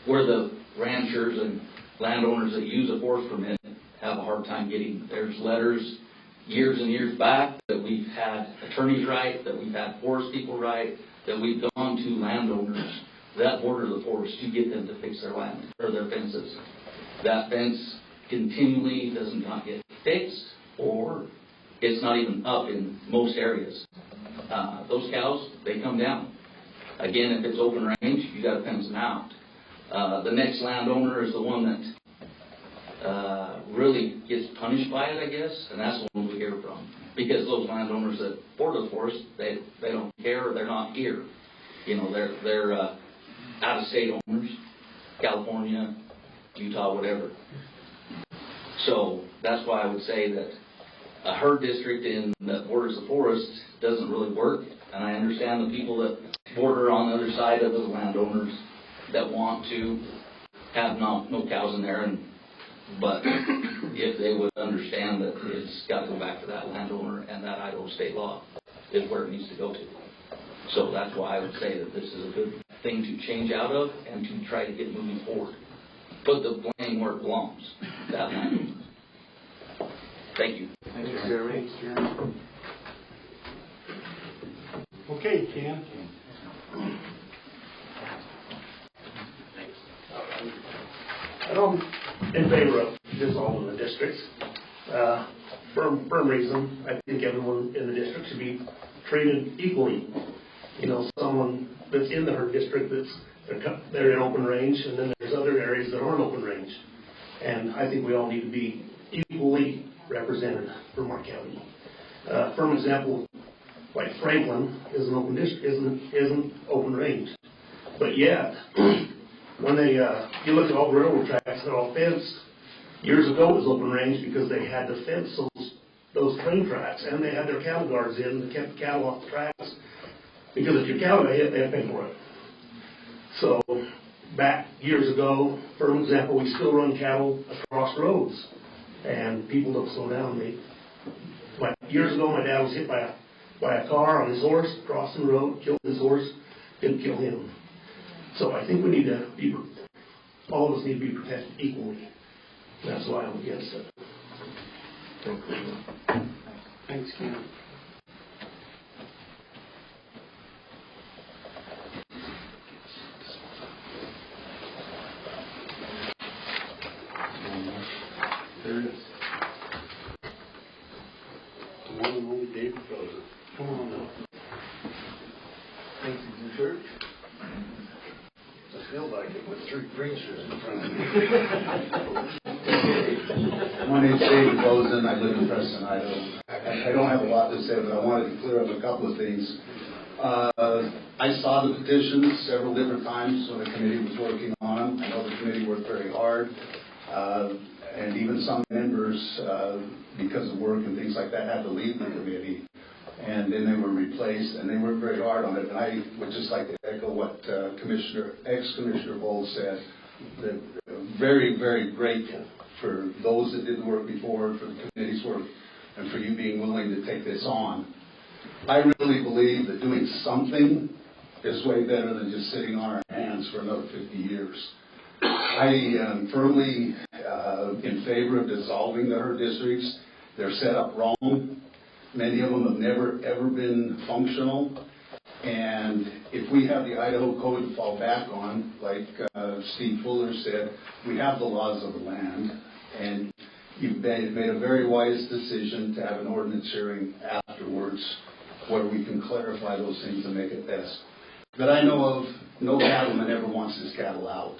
where the ranchers and landowners that use a forest permit have a hard time getting. There's letters years and years back that we've had attorneys write, that we've had forest people write, that we've gone to landowners that border the forest to get them to fix their land or their fences. That fence continually does not get fixed, or it's not even up in most areas. Those cows, they come down. Again, if it's open range, you got to fence them out. The next landowner is the one that really gets punished by it, I guess, and that's the one we hear from. Because those landowners that border the forest, they don't care, they're not here. They're out-of-state owners, California, Utah, whatever. So that's why I would say that a herd district that borders the forest doesn't really work. And I understand the people that border on the other side of the landowners that want to have no cows in there. But if they would understand that it's got to go back to that landowner and that Idaho state law is where it needs to go to. So that's why I would say that this is a good thing to change out of and to try to get moving forward. Put the blame where it belongs. That landowner. Thank you. Thanks, Jeremy. Okay, Ken. I'm in favor of dissolving the districts. For a reason, I think everyone in the district should be treated equally. Someone that's in the herd district they're in open range, and then there's other areas that aren't open range. And I think we all need to be equally represented from our county. For example, like Franklin is an open district, isn't open range, but yet when you look at all the railroad tracks, they're all fenced. Years ago, it was open range because they had to fence those train tracks, and they had their cattle guards in to keep the cattle off the tracks. Because if your cattle got hit, they had to pay for it. So back years ago, for example, we still run cattle across roads, and people don't slow down. Years ago, my dad was hit by a car on his horse, crossing the road, killed his horse, didn't kill him. So I think we need to be, all of us need to be protected equally. That's why I'm against it. Thanks, Ken. There it is. The one and only David Bozer. Come on now. Thanks to church. I feel like it with three preachers in front of me. My name's David Bozen. I live in Preston, Idaho. I don't have a lot to say, but I wanted to clear up a couple of things. I saw the petitions several different times when the committee was working on them. I know the committee worked very hard. And even some members, because of work and things like that, had to leave the committee. And then they were replaced, and they worked very hard on it. And I would just like to echo what ex-Commissioner Bowles said, that very, very grateful for those that did the work before, for the committee's work, and for you being willing to take this on. I really believe that doing something is way better than just sitting on our hands for another 50 years. I am firmly in favor of dissolving the herd districts. They're set up wrong. Many of them have never, ever been functional. And if we have the Idaho Code to fall back on, like Steve Fuller said, we have the laws of the land. And you've made a very wise decision to have an ordinance hearing afterwards where we can clarify those things and make it best. That I know of, no cattleman ever wants his cattle out.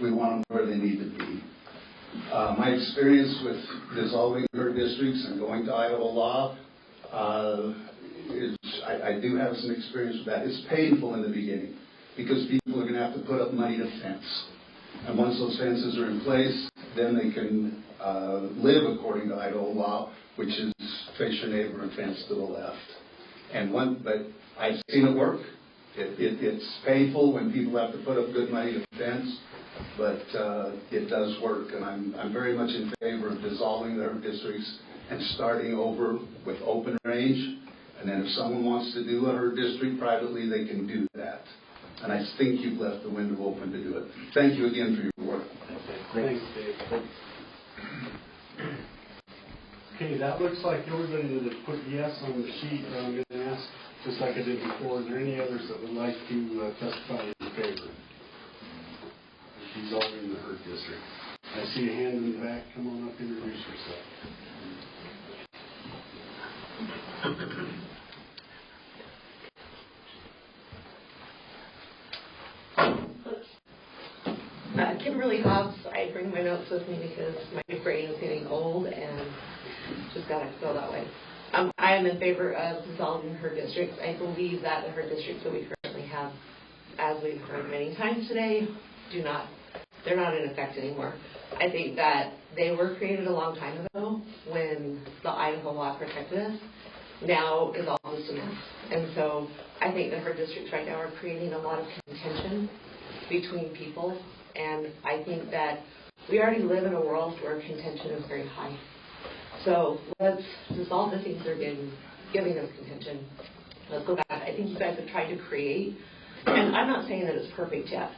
We want them where they need to be. My experience with dissolving herd districts and going to Idaho law is I do have some experience with that. It's painful in the beginning because people are going to have to put up money to fence. And once those fences are in place, then they can live according to Idaho law, which is face your neighbor and fence to the left. But I've seen it work. It's painful when people have to put up good money to fence, but it does work. And I'm very much in favor of dissolving the herd districts and starting over with open range. And then if someone wants to do a herd district privately, they can do that. And I think you've left the window open to do it. Thank you again for your work. Thanks, Dave. Okay, that looks like everybody that has put yes on the sheet. I'm going to ask, just like I did before, are there any others that would like to testify in favor of dissolving the herd district? I see a hand in the back. Come on up, introduce yourself. Kimberly Hobbs. I bring my notes with me because my brain is getting old and just got to go that way. I am in favor of dissolving herd districts. I believe that the herd districts that we currently have, as we've heard many times today, they're not in effect anymore. I think that they were created a long time ago when the Idaho law protected us. Now is all just a mess. And so I think the herd districts right now are creating a lot of contention between people. And I think that we already live in a world where contention is very high. So let's dissolve the things that are giving us contention. Let's go back. I think you guys have tried to create, and I'm not saying that it's perfect yet.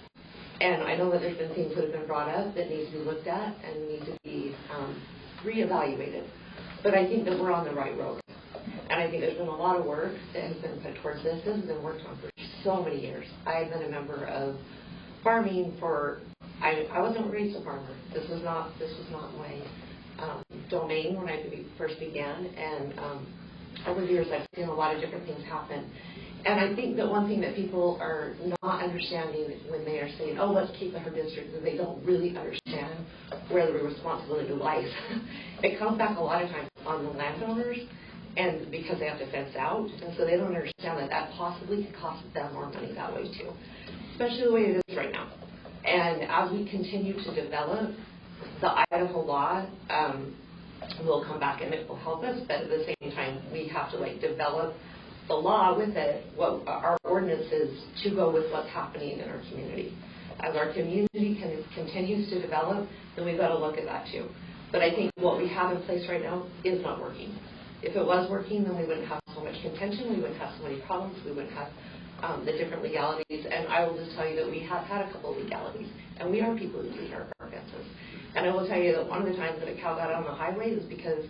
And I know that there's been things that have been brought up that need to be looked at and need to be reevaluated. But I think that we're on the right road. And I think there's been a lot of work that has been put towards this. This has been worked on for so many years. I've been a member of farming I wasn't raised a farmer. This was not my domain when I first began. And over the years, I've seen a lot of different things happen. And I think that one thing that people are not understanding when they are saying, oh, let's keep the herd district, is they don't really understand where the responsibility lies. It comes back a lot of times on the landowners, and because they have to fence out, and so they don't understand that possibly could cost them more money that way too, especially the way it is right now. And as we continue to develop, the Idaho law will come back and it will help us, but at the same time, we have to develop the law with it, what our ordinance is, to go with what's happening in our community. As our community continues to develop, then we've got to look at that too. But I think what we have in place right now is not working. If it was working, then we wouldn't have so much contention, we wouldn't have so many problems, we wouldn't have the different legalities. And I will just tell you that we have had a couple of legalities, and we are people who use our fences. And I will tell you that one of the times that a cow got on the highway is because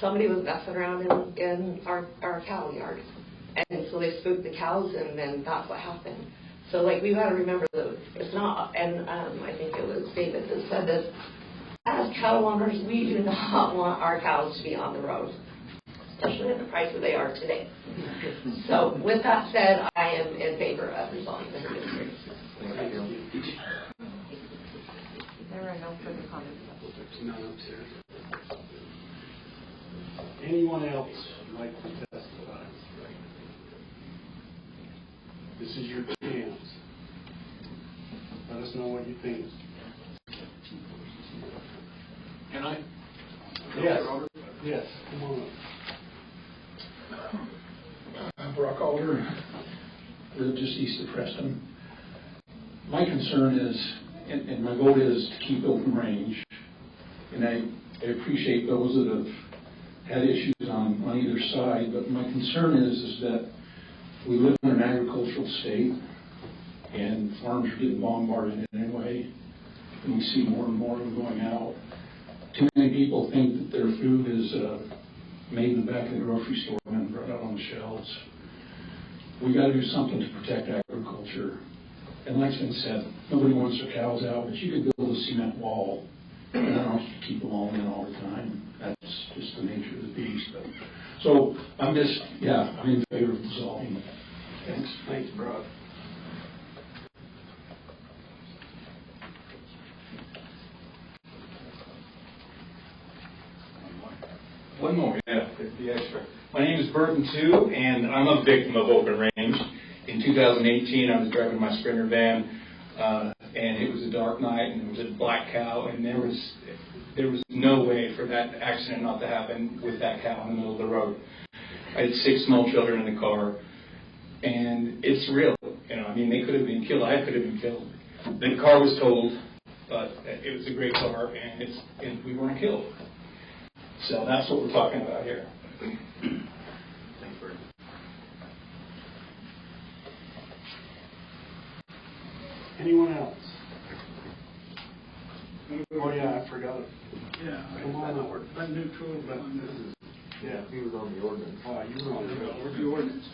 somebody was messing around in our cattle yard. And so they spooked the cows, and then that's what happened. So, like, we've got to remember that it's not, and I think it was David that said this, as cattle owners, we do not want our cows to be on the road, especially at the price that they are today. So, with that said, I am in favor of resolving the herd districts. There are no further comments. Anyone else would like to testify? This is your chance. Let us know what you think. Can I? Yes. Yes. Come on up. Brock Alder, live just east of Preston. My concern is, and my vote is to keep open range. And I appreciate those that have had issues on either side, but my concern is that we live in an agricultural state, and farms are getting bombarded anyway, and we see more and more of them going out. Too many people think that their food is made in the back of the grocery store and brought out on the shelves. We got to do something to protect agriculture. And like I said, nobody wants their cows out, but you could build a cement wall, and I don't have to keep them all in all the time. That's just the nature of the beast. So I'm in favor of dissolving. Thanks. Thanks, Brock. One more, yeah, the extra. My name is Burton too, and I'm a victim of open range. In 2018, I was driving my Sprinter van, and it was a dark night, and there was a black cow, and there was no way for that accident not to happen with that cow in the middle of the road. I had 6 small children in the car, and it's real. They could have been killed. I could have been killed. The car was totaled, but it was a great car, and we weren't killed. So that's what we're talking about here. Thanks, Bert. Anyone else? Oh yeah, I forgot it. Yeah, Come on up. I'm neutral, but this is. Yeah, he was on the ordinance. Oh, you were on the ordinance.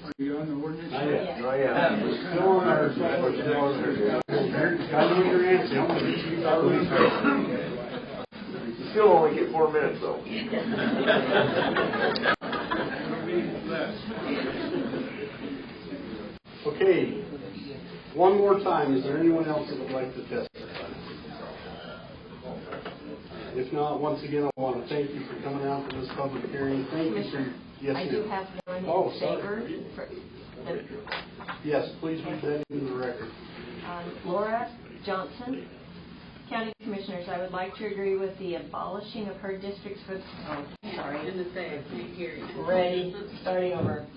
Are you on the ordinance? Not yet. Not yet. We're still on our. I know your answer. I'm going to get you out. You still only get 4 minutes though. Okay. One more time. Is there anyone else that would like to testify? If not, once again, I want to thank you for coming out for this public hearing. Thank you for. Yes, I do have one in favor. Yes, please read that into the record. Laura Johnson, County Commissioners, I would like to agree with the abolishing of herd districts for. Oh, sorry. In the same hearing. Ready. Starting over.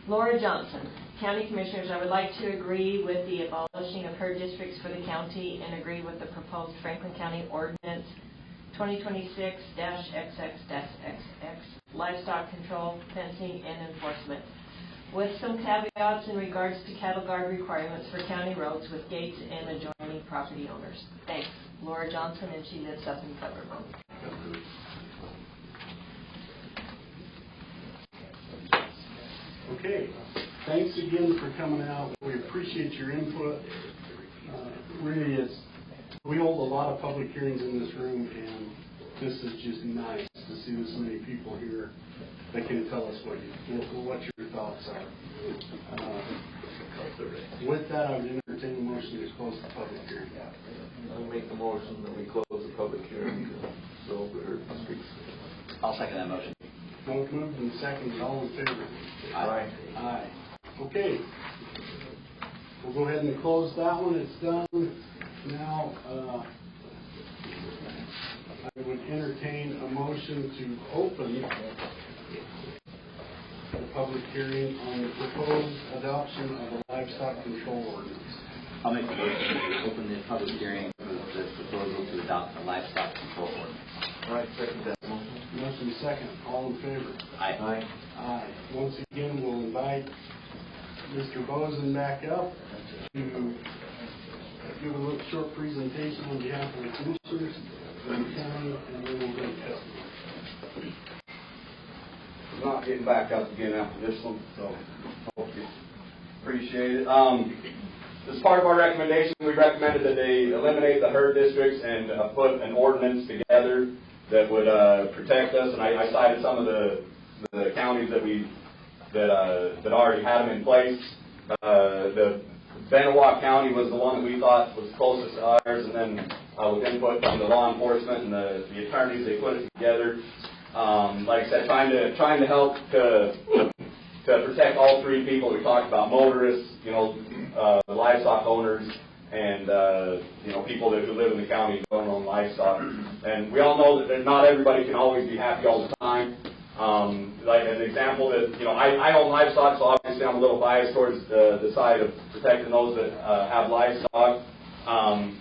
Laura Johnson, County Commissioners, I would like to agree with the abolishing of herd districts for the county and agree with the proposed Franklin County Ordinance 2026-XX-XX, livestock control, fencing, and enforcement, with some caveats in regards to cattle guard requirements for county roads with gates and adjoining property owners. Thanks. Laura Johnson, and she lives up in Cumberland. Okay. Thanks again for coming out. We appreciate your input. Really, we hold a lot of public hearings in this room, and this is just nice to see this many people here that can tell us what your thoughts are. With that, I would entertain a motion to close the public hearing. I'll make the motion that we close the public hearing. So I'll second that motion. Both moved and seconded. All in favor? Aye. Aye. Okay. We'll go ahead and close that one. It's done. Now, I would entertain a motion to open the public hearing on the proposed adoption of a livestock control ordinance. I'll make the motion to open the public hearing for the proposal to adopt a livestock control ordinance. All right, second that motion. Motion second. All in favor? Aye. Aye. Once again, we'll invite Mr. Bozen back up to give a little short presentation on behalf of the commissioners and the county, and then we'll go to testimony. I'm not getting back up again after this one, so hope you appreciate it. As part of our recommendation, we recommended that they eliminate the herd districts and put an ordinance together that would protect us. And I cited some of the counties that already had them in place. The Benawak County was the one that we thought was closest to ours, and then with input from the law enforcement and the attorneys, they put it together. Like I said, trying to help to protect all three people we talked about: motorists, livestock owners, and people who live in the county who don't own livestock. And we all know that not everybody can always be happy all the time. Like an example that I own livestock, so obviously I'm a little biased towards the side of protecting those that have livestock.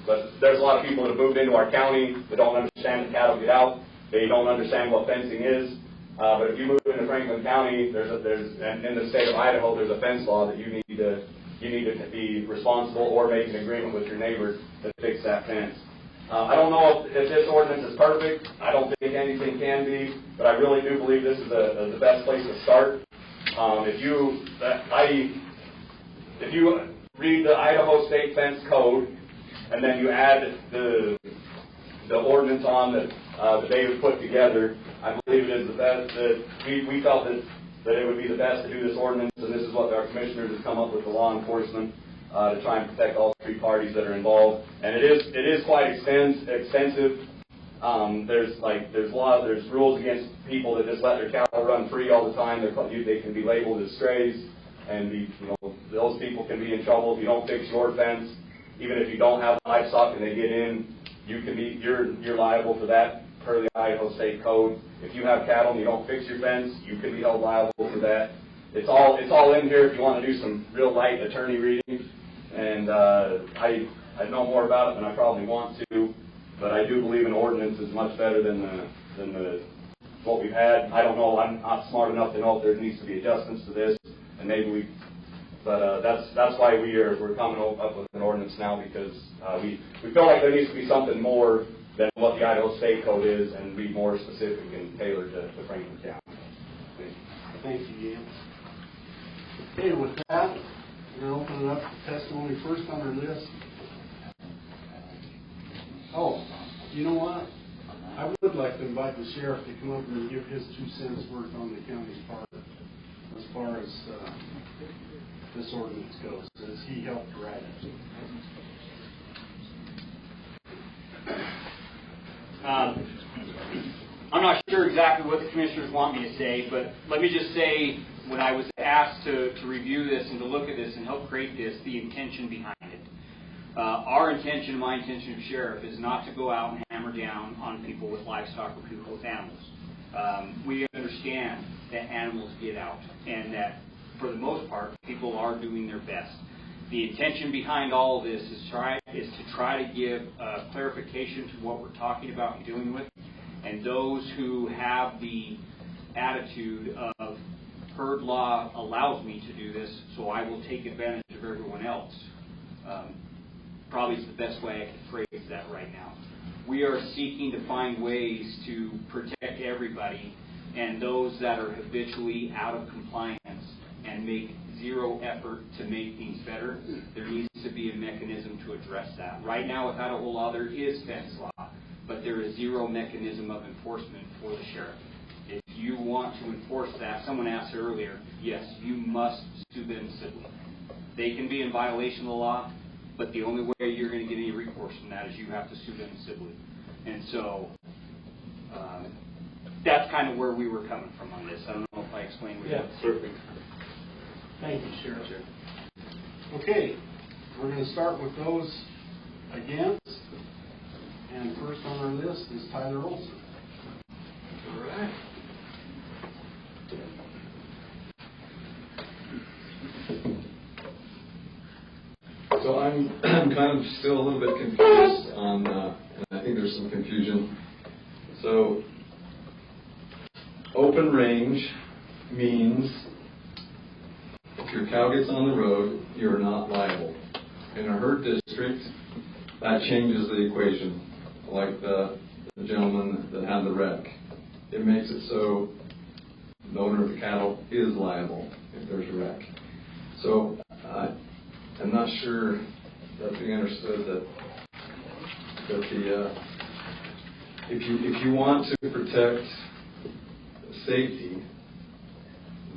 But there's a lot of people that have moved into our county that don't understand that cattle get out. They don't understand what fencing is. But if you move into Franklin County, and in the state of Idaho, there's a fence law that you need to be responsible or make an agreement with your neighbor to fix that fence. I don't know if this ordinance is perfect. I don't think anything can be, but I really do believe this is the best place to start. If you read the Idaho State Fence Code, and then you add the ordinance on that they have put together, I believe it is the best. We felt that it would be the best to do this ordinance, and this is what our commissioners have come up with, the law enforcement, to try and protect all three parties that are involved. And it is quite extensive. There's rules against people that just let their cattle run free all the time. They can be labeled as strays, and those people can be in trouble if you don't fix your fence. Even if you don't have livestock and they get in, you're liable for that per the Idaho State Code. If you have cattle and you don't fix your fence, you can be held liable for that. It's all in here if you want to do some real light attorney reading. And I know more about it than I probably want to, but I do believe an ordinance is much better than what we've had. I don't know. I'm not smart enough to know if there needs to be adjustments to this, and maybe that's why we're coming up with an ordinance now, because we feel like there needs to be something more than what the Idaho State Code is, and be more specific and tailored to Franklin County. Thank you, Ian. Okay, with that, we're going to open it up to testimony first on our list. Oh, you know what? I would like to invite the sheriff to come up and give his 2 cents worth on the county's part as far as this ordinance goes, as he helped write it. I'm not sure exactly what the commissioners want me to say, but let me just say, when I was asked to review this and to look at this and help create this, the intention behind it. Our intention, my intention as sheriff, is not to go out and hammer down on people with livestock or people with animals. We understand that animals get out, and that for the most part, people are doing their best. The intention behind all of this is to try to give clarification to what we're talking about and dealing with. And those who have the attitude of herd law allows me to do this, so I will take advantage of everyone else. Probably is the best way I can phrase that right now. We are seeking to find ways to protect everybody, and those that are habitually out of compliance and make zero effort to make things better. There needs to be a mechanism to address that. Right now, with Idaho law, there is fence law, but there is zero mechanism of enforcement for the sheriff. If you want to enforce that, someone asked earlier, yes, you must sue them civilly. They can be in violation of the law, but the only way you're going to get any recourse from that is you have to sue them civilly. And so that's kind of where we were coming from on this. I don't know if I explained what perfect. Thank you, Sheriff. Okay, we're going to start with those against. And first on our list is Tyler Olson. All right. So I'm kind of still a little bit confused on, and I think there's some confusion. So open range means if your cow gets on the road, you're not liable. In a herd district, that changes the equation, like the gentleman that had the wreck. It makes it so the owner of the cattle is liable if there's a wreck. So I'm not sure that we understood that the if you want to protect safety,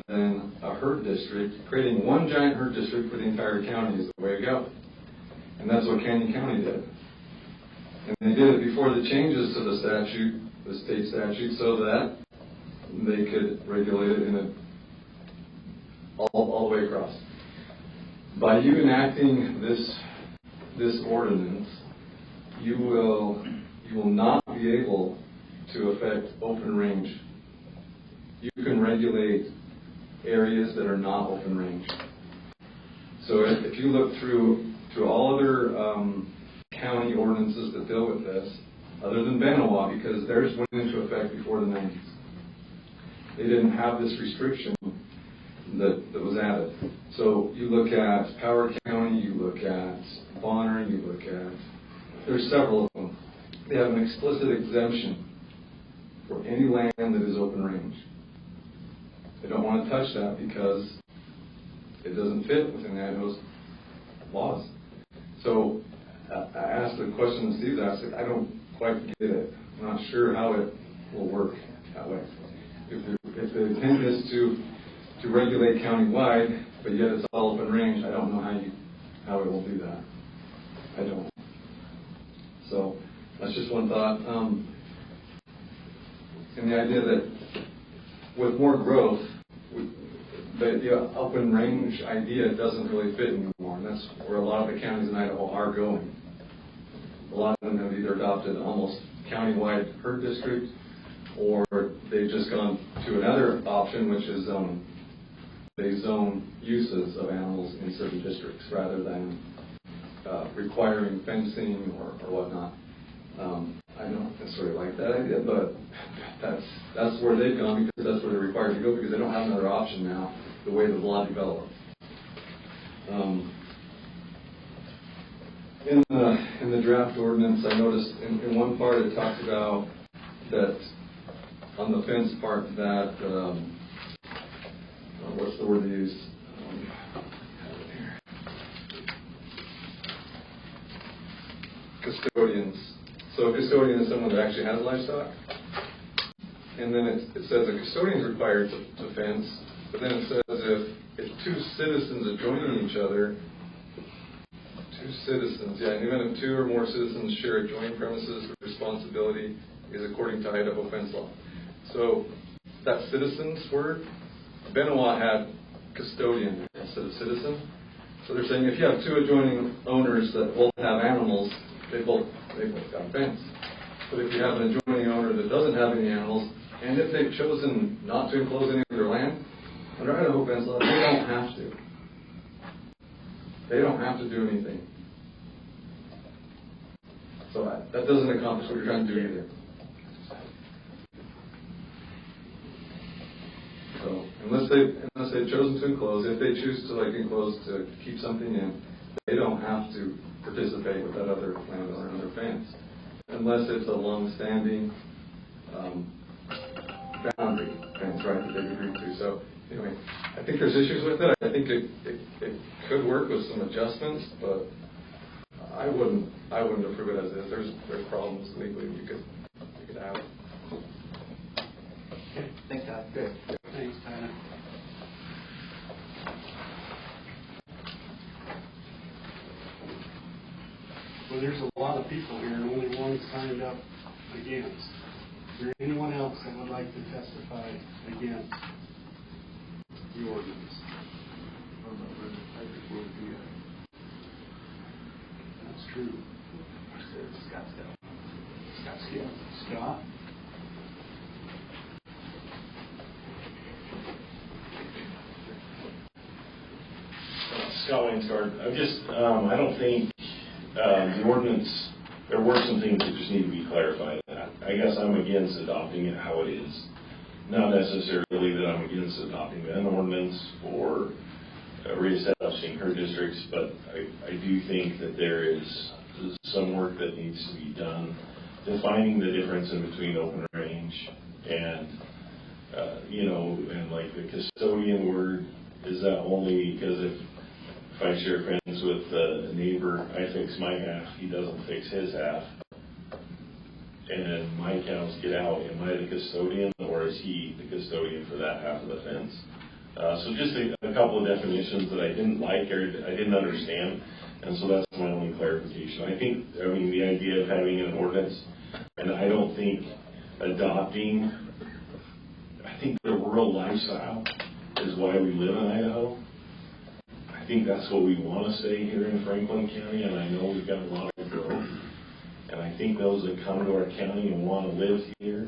then a herd district, creating one giant herd district for the entire county is the way to go. And that's what Canyon County did. And they did it before the changes to the statute, the state statute, so that they could regulate it in all the way across. By you enacting this ordinance, you will not be able to affect open range. You can regulate areas that are not open range. So if you look through all other county ordinances that deal with this, other than Benoit, because theirs went into effect before the 90s. They didn't have this restriction that was added. So you look at Power County, you look at Bonner, you look at, there's several of them. They have an explicit exemption for any land that is open range. They don't want to touch that because it doesn't fit within those laws. So I asked the question that Steve asked, I don't quite get it. I'm not sure how it will work that way. If the intent is to regulate countywide, but yet it's all open range, I don't know how it will do that. I don't. So that's just one thought. And the idea that with more growth, the open range idea doesn't really fit anymore. And that's where a lot of the counties in Idaho are going. A lot of them have either adopted almost countywide herd district, or they've just gone to another option, which is they zone uses of animals in certain districts rather than requiring fencing or whatnot. I don't necessarily like that idea, but that's where they've gone because that's where they're required to go because they don't have another option now the way the law develops. In the draft ordinance, I noticed in one part it talks about that on the fence part that what's the word they use? Custodians. So a custodian is someone that actually has livestock. And then it says a custodian is required to fence, but then it says if two citizens adjoining each other, and even if two or more citizens share adjoining premises, the responsibility is according to Idaho fence law. So that citizens word, Benoit had custodian instead of citizen. So they're saying if you have two adjoining owners that both have animals, they both got a fence. But if you have an adjoining owner that doesn't have any animals, and if they've chosen not to enclose any of their land, under Idaho fence law, they don't have to. They don't have to do anything. So that doesn't accomplish what you're trying to do either. So unless they've chosen to enclose, if they choose to enclose to keep something in, they don't have to participate with that other landowner on their fence, unless it's a long-standing boundary fence, right, that they've agreed to. So anyway, I think there's issues with it. I think it could work with some adjustments, but I wouldn't approve it as is. There's problems legally you could have. Okay. Thanks, Todd. Good. Thanks, Tyler. Well, there's a lot of people here, and only one signed up against. Is there anyone else that would like to testify against the ordinance? That's true. Scott? Scott Wainsgard. I don't think the ordinance, there were some things that just need to be clarified. I guess I'm against adopting it how it is. not necessarily that I'm against adopting an ordinance or reestablishing herd districts, but I do think that there is some work that needs to be done defining the difference in between open range and, and like the custodian word. Is that only because if I share fence with a neighbor, I fix my half, he doesn't fix his half, and my cows get out, am I the custodian, or is he the custodian for that half of the fence? So just a couple of definitions that I didn't like or I didn't understand, and so that's my only clarification. I mean, the idea of having an ordinance, and I don't think adopting, I think the rural lifestyle is why we live in Idaho. I think that's what we want to stay here in Franklin County, and I know we've got a lot of growth. And I think those that come to our county and want to live here,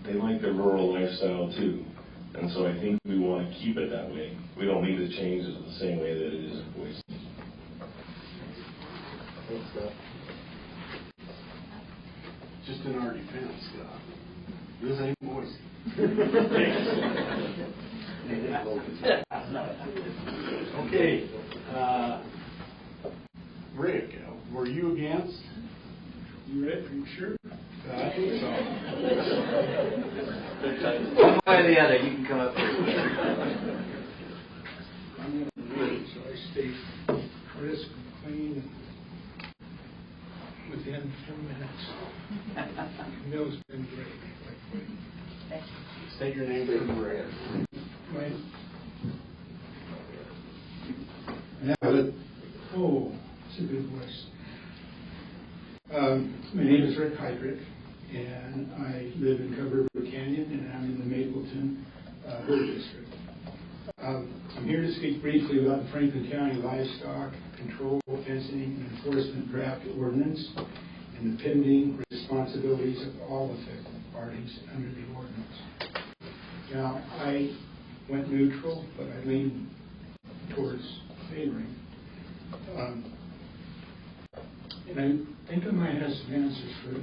they like the rural lifestyle too. And so I think we want to keep it that way. We don't need to change it the same way that it is in Boise. Thanks, Scott. Just in our defense, Scott. This ain't Boise. Okay. Rick, were you against? You ready? Are you sure? I think so. One way or the other, you can come up here. I'm going to read so I stay crisp and clean within 10 minutes. Camille's been great. State your name for the record. Oh, it's a good voice. My name is Rick Heydrich, and I live in Cub River Canyon, and I'm in the Mapleton Herd District. I'm here to speak briefly about the Franklin County Livestock Control, Fencing, and Enforcement Draft Ordinance and the pending responsibilities of all affected parties under the ordinance. Now, I went neutral, but I lean towards favoring. And I think I might have some answers for at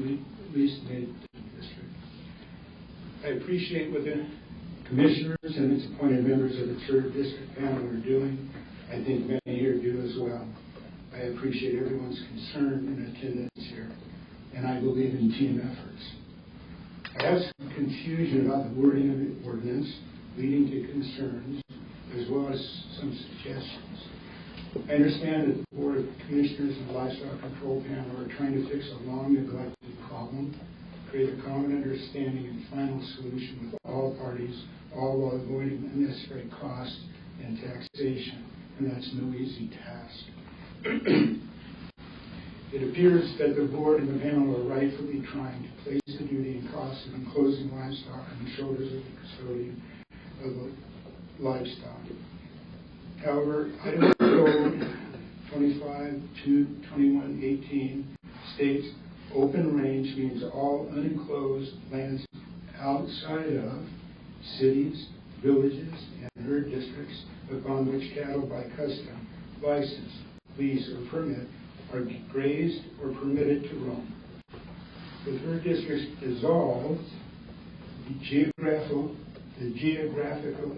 least the Mapleton District. I appreciate what the commissioners and its appointed members of the third district panel are doing. I think many here do as well. I appreciate everyone's concern and attendance here, and I believe in team efforts. I have some confusion about the wording of the ordinance, leading to concerns, as well as some suggestions. I understand that the Board of Commissioners and the Livestock Control Panel are trying to fix a long-neglected problem, create a common understanding and final solution with all parties, all while avoiding unnecessary cost and taxation, and that's no easy task. It appears that the Board and the panel are rightfully trying to place the duty and cost of enclosing livestock on the shoulders of the custodian of the livestock. However, Idaho Code 25-2118 states open range means all unenclosed lands outside of cities, villages, and herd districts upon which cattle by custom, license, lease, or permit are grazed or permitted to roam. With herd districts dissolved, the geographical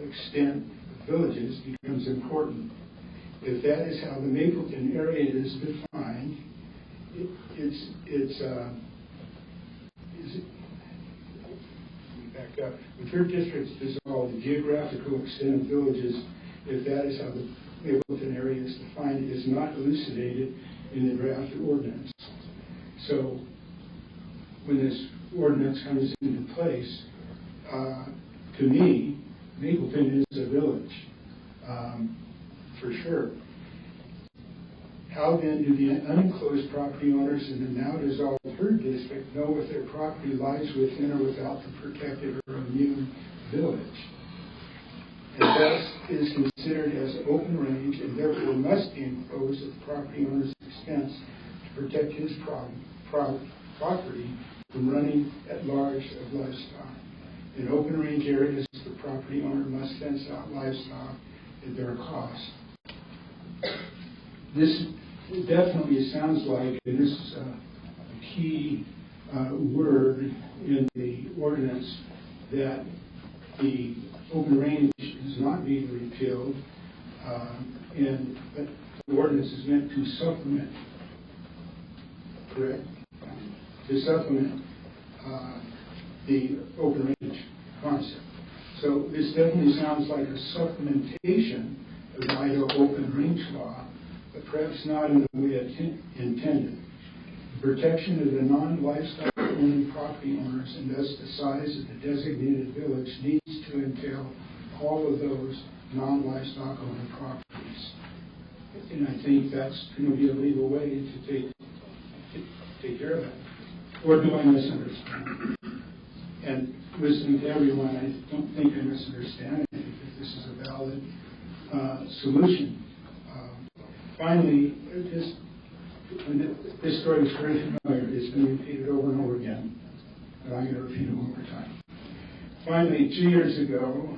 extent of villages becomes important. If that is how the Mapleton area is defined, back up. With herd districts dissolved, the geographical extent of villages, if that is how the Mapleton area is defined, is not elucidated in the draft ordinance. So when this ordinance comes into place, to me, Mapleton is a village, for sure. How then do the unenclosed property owners in the now dissolved herd district know if their property lies within or without the protected or immune village? And thus is considered as open range and therefore must be enclosed at the property owner's expense to protect his property from running at large of livestock. In open range areas, the property owner must fence out livestock at their cost. This definitely sounds like, and this is a key word in the ordinance, that the open range is not being repealed, but the ordinance is meant to supplement, correct? To supplement the open range concept. So this definitely sounds like a supplementation of the Idaho open range law, but perhaps not in the way intended. The protection of the non-livestock owning property owners and thus the size of the designated village needs to entail all of those non-livestock owning properties. And I think that's going to be a legal way to take care of that. Or do I misunderstand? And listening to everyone, I don't think I misunderstand. I think that this is a valid solution. Finally, this story is very familiar. It's been repeated over and over again, but I'm going to repeat it one more time. Finally, 2 years ago,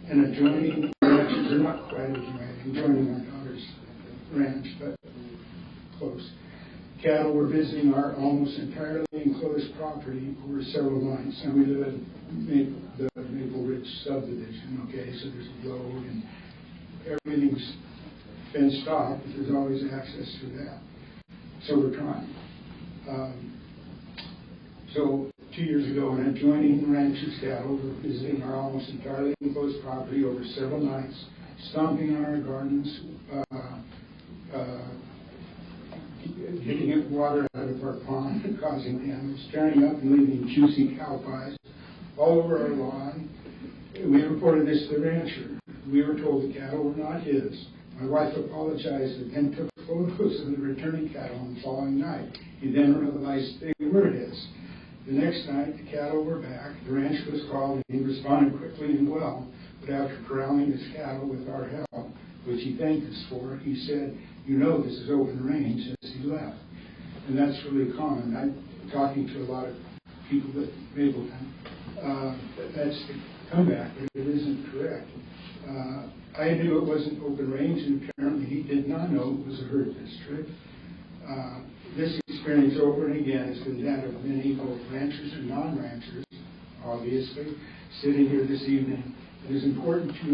an adjoining ranch, they're not quite adjoining my daughter's ranch, but close. Cattle were visiting our almost entirely enclosed property over several nights, and we live in the Maple Ridge subdivision, okay, so there's a road and everything's fenced off, but there's always access to that. So we're trying. So 2 years ago, an adjoining rancher's cattle were visiting our almost entirely enclosed property over several nights, stomping on our gardens, getting water out of our pond and causing damage, tearing up and leaving juicy cow pies all over our lawn. We reported this to the rancher. We were told the cattle were not his. My wife apologized and then took photos of the returning cattle on the following night. He then realized they were his. The next night, the cattle were back. The rancher was called, and he responded quickly and well. But after corralling his cattle with our help, which he thanked us for, he said, "You know this is open range," as he left. And that's really common. I'm talking to a lot of people at Mapleton. That's the comeback, but it isn't correct. I knew it wasn't open range, and apparently he did not know it was a herd district. This experience over and again has been that of many both ranchers and non-ranchers, obviously. Sitting here this evening, it is important to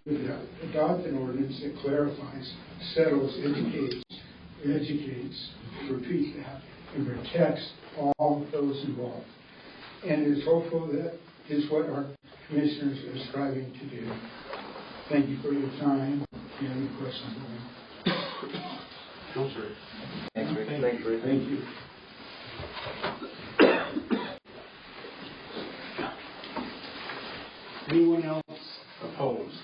adopt an ordinance that clarifies, settles, educates, repeat that, and protects all those involved. And is hopeful that is what our commissioners are striving to do. Thank you for your time. If you have any questions, no, sir. Thanks, Rick. Thank you. Anyone else opposed?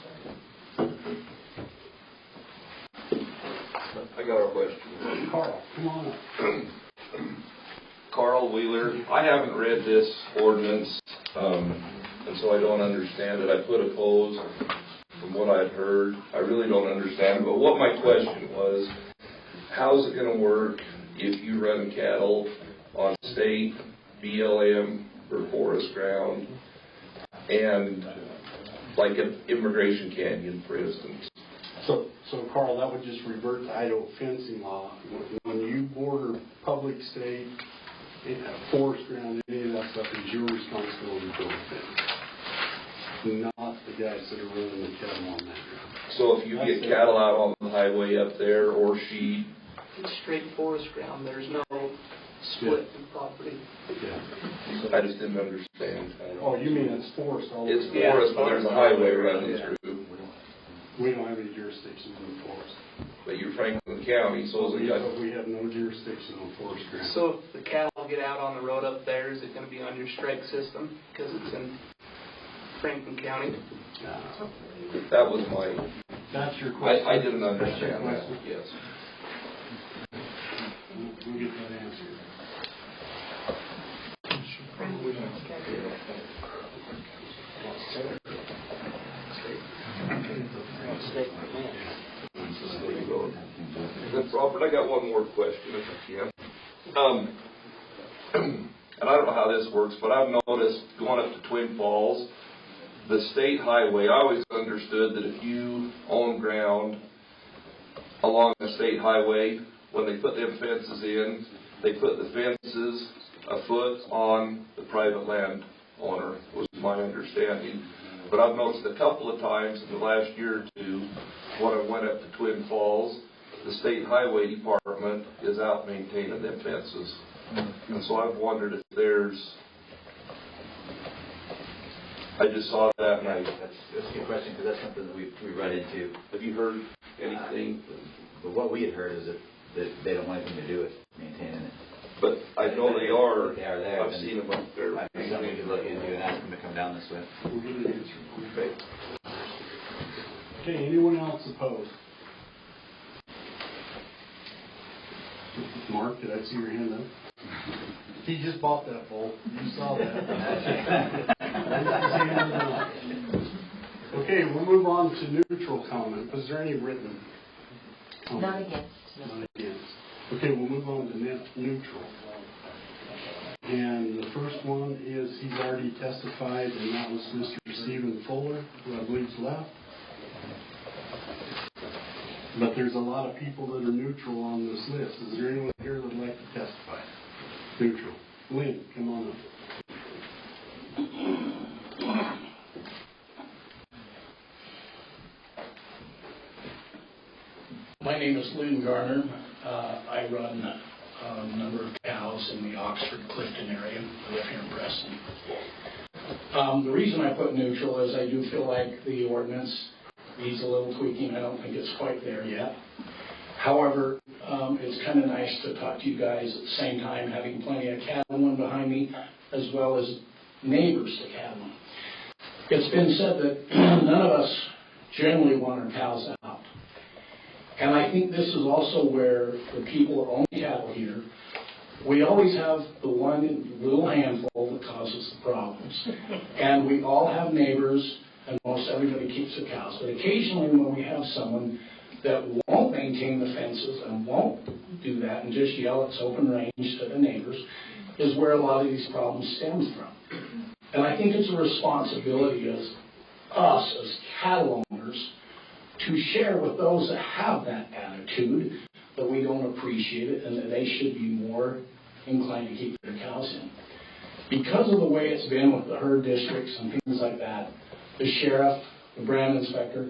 I got a question. Carl, come on up. Carl Wheeler. I haven't read this ordinance, and so I don't understand it. I put opposed from what I've heard. I really don't understand it. But what my question was, how's it going to work if you run cattle on state, BLM, or forest ground, and like an Immigration Canyon, for instance? So Carl, that would just revert to Idaho fencing law. When you border public, state, forest ground, any of that stuff is your responsibility to build a fence, not the guys that are running the cattle on that ground. So if you get cattle out on the highway up there, or sheep, it's straight forest ground. There's no split in property. Yeah. I just didn't understand. Oh, you mean it's forest? It's forest, but there's a highway running through. We don't have any jurisdiction in the forest. But you're Franklin County, so we have no jurisdiction on forest ground. So if the cattle get out on the road up there, is it going to be on your strike system because it's in Franklin County? No. That was my... That's your question. I didn't understand that, yes. We'll get that answer. Robert, I got one more question, if I can. And I don't know how this works, but I've noticed going up to Twin Falls, the state highway, I always understood that if you own ground along the state highway, when they put them fences in, they put the fences a foot on the private land owner, was my understanding. But I've noticed a couple of times in the last year or two, when I went up to Twin Falls, the state highway department is out maintaining them fences. And so I've wondered if there's, I just saw that and That's a good question, because that's something that we run into. Have you heard anything? But what we had heard is that they don't want anything to do with maintaining it. But I know they are. They are there. I've seen them up there. I think something we could look into and ask them to come down this way. Okay, anyone else opposed? Mark, did I see your hand up? He just bought that bowl. You saw that. Okay, we'll move on to neutral comment. Was there any written comment? Not against. Not against. Okay, we'll move on to neutral. And the first one is he's already testified, and that was Mr. Stephen Fuller, who I believe is left. But there's a lot of people that are neutral on this list. Is there anyone here that would like to testify? Neutral. Lynn, come on up. My name is Lynn Garner. I run a number of cows in the Oxford-Clifton area. I live here in Preston. The reason I put neutral is I do feel like the ordinance needs a little tweaking. I don't think it's quite there yet. However, it's kind of nice to talk to you guys at the same time, having plenty of cattlemen behind me, as well as neighbors to cattlemen. It's been said that none of us generally want our cows out. And I think this is also where the people who own cattle here, we always have the one little handful that causes the problems. And we all have neighbors, and most everybody keeps their cows. But occasionally when we have someone that won't maintain the fences and won't do that and just yell it's open range to the neighbors is where a lot of these problems stem from. And I think it's a responsibility as us as cattle owners to share with those that have that attitude that we don't appreciate it and that they should be more inclined to keep their cows in. Because of the way it's been with the herd districts and things like that, the sheriff, the brand inspector,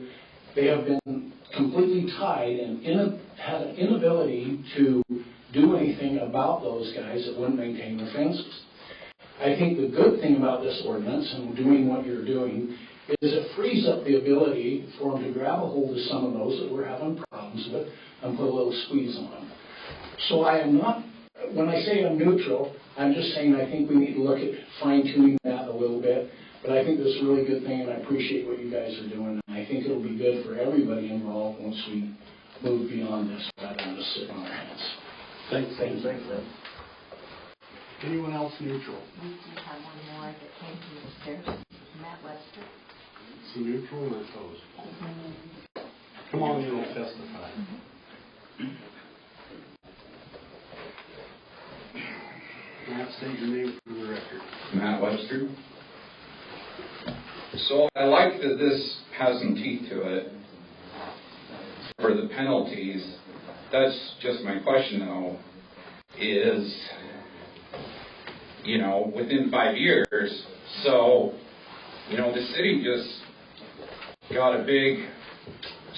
they have been completely tied and had an inability to do anything about those guys that wouldn't maintain their fences. I think the good thing about this ordinance and doing what you're doing is it frees up the ability for them to grab a hold of some of those that we're having problems with and put a little squeeze on them. So I am not, when I say I'm neutral, I'm just saying I think we need to look at fine-tuning that a little bit. But I think this is a really good thing, and I appreciate what you guys are doing. And I think it'll be good for everybody involved once we move beyond this, rather than just sit on our hands. Thanks. Anyone else neutral? We do have one more that came from the stairs. Matt Webster. Is he neutral or opposed? Come on in and testify. Matt, state your name for the record. Matt Webster. So I like that this has some teeth to it for the penalties. That's just my question, though, is, within 5 years, so, the city just got a big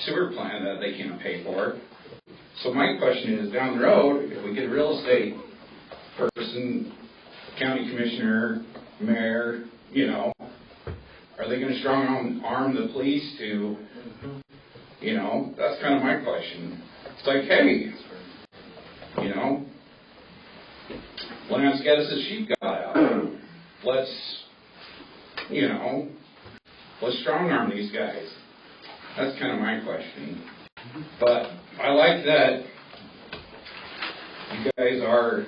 sewer plant that they can't pay for. So my question is, down the road, if we get a real estate person, county commissioner, mayor, are they going to strong arm the police to, that's kind of my question. It's like, hey, Lance Geddes' sheep got out. Let's strong arm these guys. That's kind of my question. But I like that you guys are,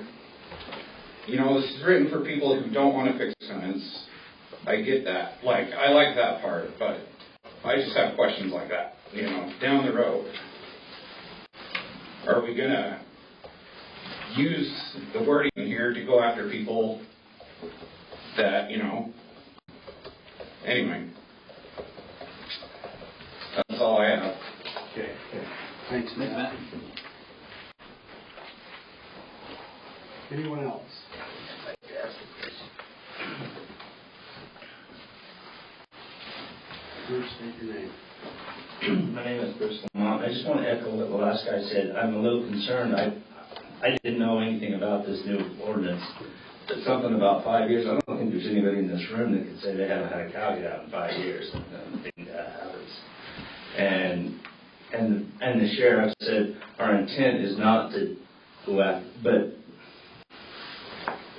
this is written for people who don't want to fix fence. I get that. I like that part, but I just have questions like that, down the road. Are we going to use the wording here to go after people that, anyway. That's all I have. Okay. Thanks, Matt. Anyone else? First, state your name. My name is Bruce Lamont. I just want to echo what the last guy said. I'm a little concerned. I didn't know anything about this new ordinance. It's something about 5 years. I don't think there's anybody in this room that can say they haven't had a cow get out in 5 years. I don't think that happens. And the sheriff said our intent is not to go after, but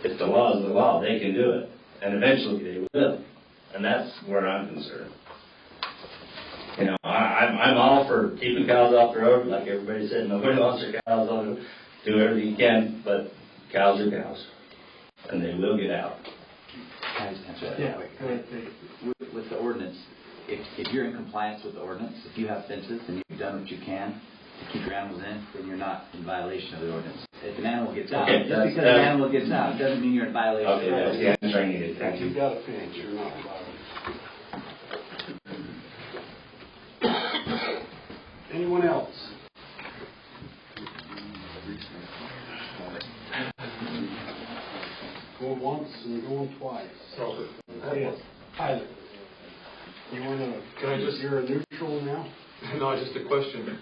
if the law is the law, they can do it, and eventually they will. And that's where I'm concerned. You know, I'm all for keeping cows off the road, like everybody said. Nobody wants their cows on the road. Do everything you can, but cows are cows, and they will get out. Can I just answer that? Yeah. With the ordinance, if you're in compliance with the ordinance, if you have fences and you've done what you can to keep your animals in, then you're not in violation of the ordinance. If an animal gets out, just because an animal gets out doesn't mean you're in violation. Okay, that's the answer I needed. If you've got a fence, you're not in violation. Anyone else? Going once and going twice. Yes. Tyler. You want to? Can I just? You're a neutral now. No, just a question.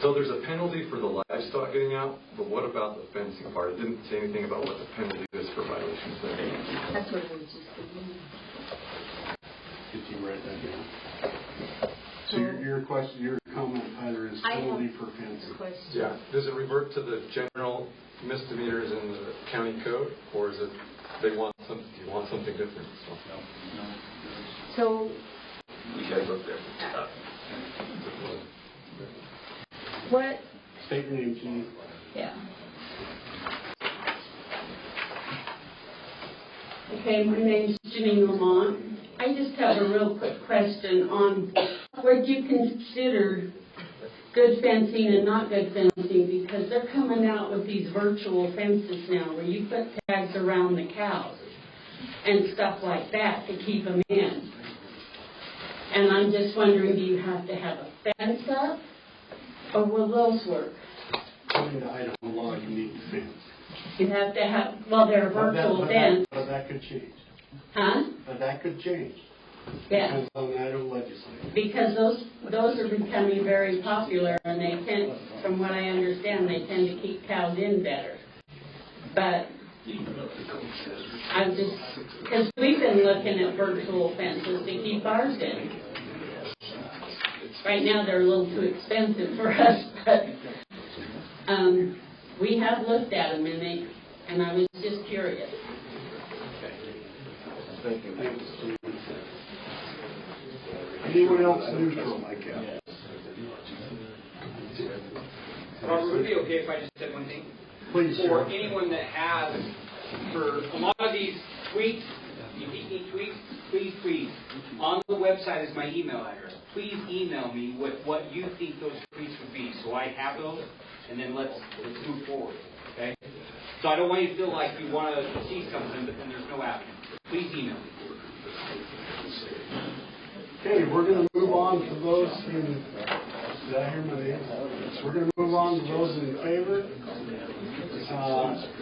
So there's a penalty for the livestock getting out, but what about the fencing part? It didn't say anything about what the penalty is for violations there. That's what it was just thinking. Did you write that down? So your question, your comment, Tyler, is penalty for fencing. Yeah. Does it revert to the general misdemeanors in the county code, or is it they want something? Do you want something different? So. You guys look there. What? State your name, Jean. Yeah. Okay, my name's Janine Lamont. I just have a real quick question on what you consider good fencing and not good fencing, because they're coming out with these virtual fences now where you put tags around the cows and stuff like that to keep them in. And I'm just wondering, do you have to have a fence up, or will those work? According to Idaho law, you need a fence. You have to have, well, they're virtual fence. But that could change. Huh? But that could change. Yeah. Depends on the Idaho legislature. Because those are becoming very popular, and they tend, from what I understand, they tend to keep cows in better. But I'm just, because we've been looking at virtual fences to keep ours in. Right now they're a little too expensive for us, but we have looked at them, and I was just curious. Thank you. Anyone else neutral? Robert, would it be okay if I just said one thing? Please, For sir. anyone that has, for a lot of these tweets, unique tweets, please, on the website is my email address. Please email me with what you think those tweets would be, so I have those, and then let's move forward. Okay? So I don't want you to feel like you want to see something, but then there's no avenue. Please email me. Okay, we're going to move on to those in. Did I hear my name? We're going to move on to those in favor.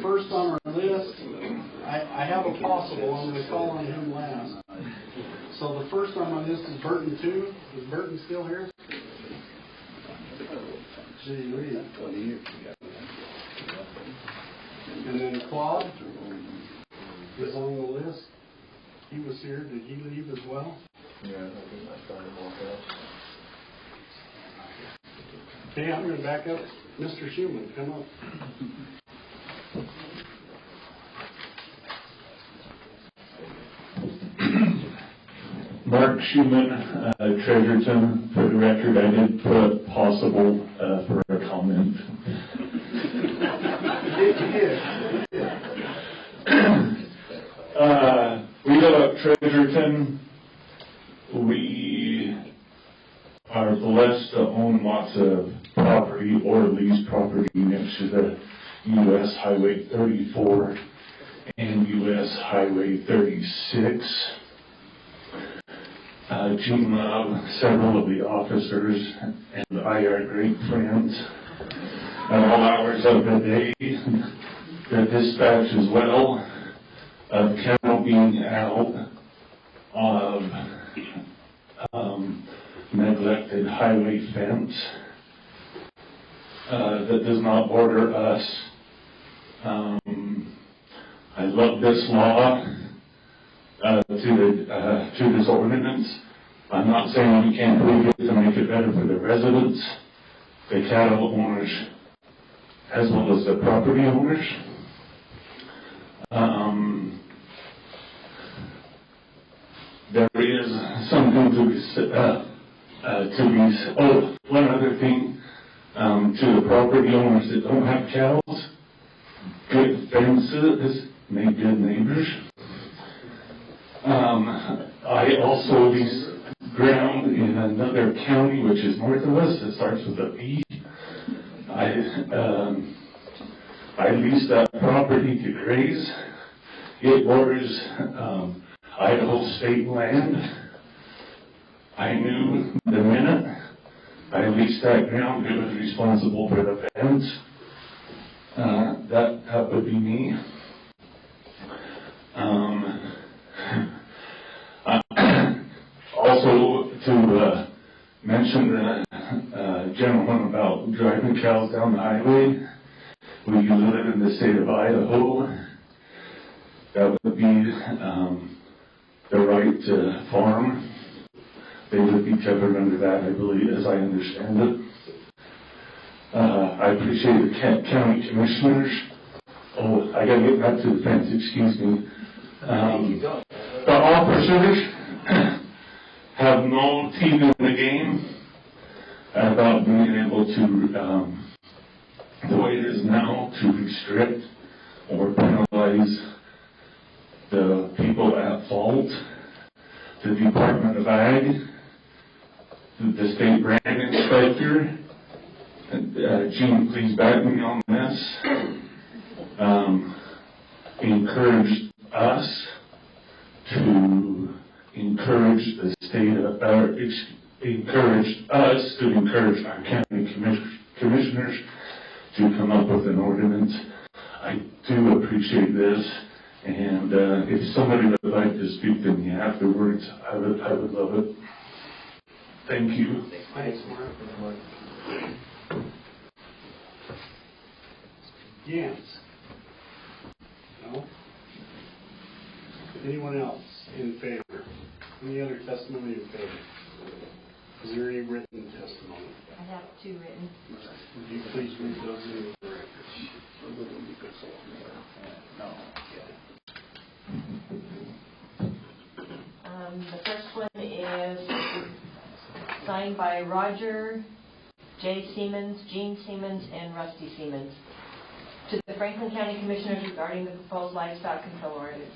First on our list, I have a possible. I'm going to call on him last. So the first on my list is Burton 2. Is Burton still here? Gee, we 20 years ago. And then Claude is on the list. He was here. Did he leave as well? Yeah, I think I started to walk out. Okay, I'm going to back up. Mr. Schumann, come up. Mark Schumann, Treasurton. For the record, I did put possible for a comment. We live up Treasurton. We are blessed to own lots of property or lease property next to the U.S. Highway 34 and U.S. Highway 36. Gene Love, several of the officers, and I are great friends. At all hours of the day, the dispatch as well of cattle being out, of elected highway fence that does not border us. I love this law to this ordinance. I'm not saying we can't tweak it to make it better for the residents, the cattle owners, as well as the property owners. There is something one other thing, to the property owners that don't have cows, good fences make good neighbors. I also lease ground in another county, which is north of us. It starts with a P. I leased that property to graze. It borders Idaho state land. I knew the minute I leased that ground, it was responsible for the fence. That would be me. Also, to mention the gentleman about driving cows down the highway, we live in the state of Idaho. That would be the right to farm. They would be covered under that, I believe, as I understand it. I appreciate the county commissioners. Oh, I got to get back to the fence, excuse me. The officers have no teeth in the game about being able to, the way it is now, to restrict or penalize the people at fault. The Department of Ag, the state brand inspector, Gene, please back me on this, encouraged us to encourage the state, encouraged us to encourage our county commissioners to come up with an ordinance. I do appreciate this, and if somebody would like to speak to me afterwards, I would love it. Thank you. Thanks, Mark. Yance? No? Anyone else in favor? Any other testimony in favor? Is there any written testimony? I have 2 written. Would you please read those into the record? The first one is signed by Roger J. Siemens, Gene Siemens, and Rusty Siemens. To the Franklin County Commissioners regarding the proposed livestock control ordinance.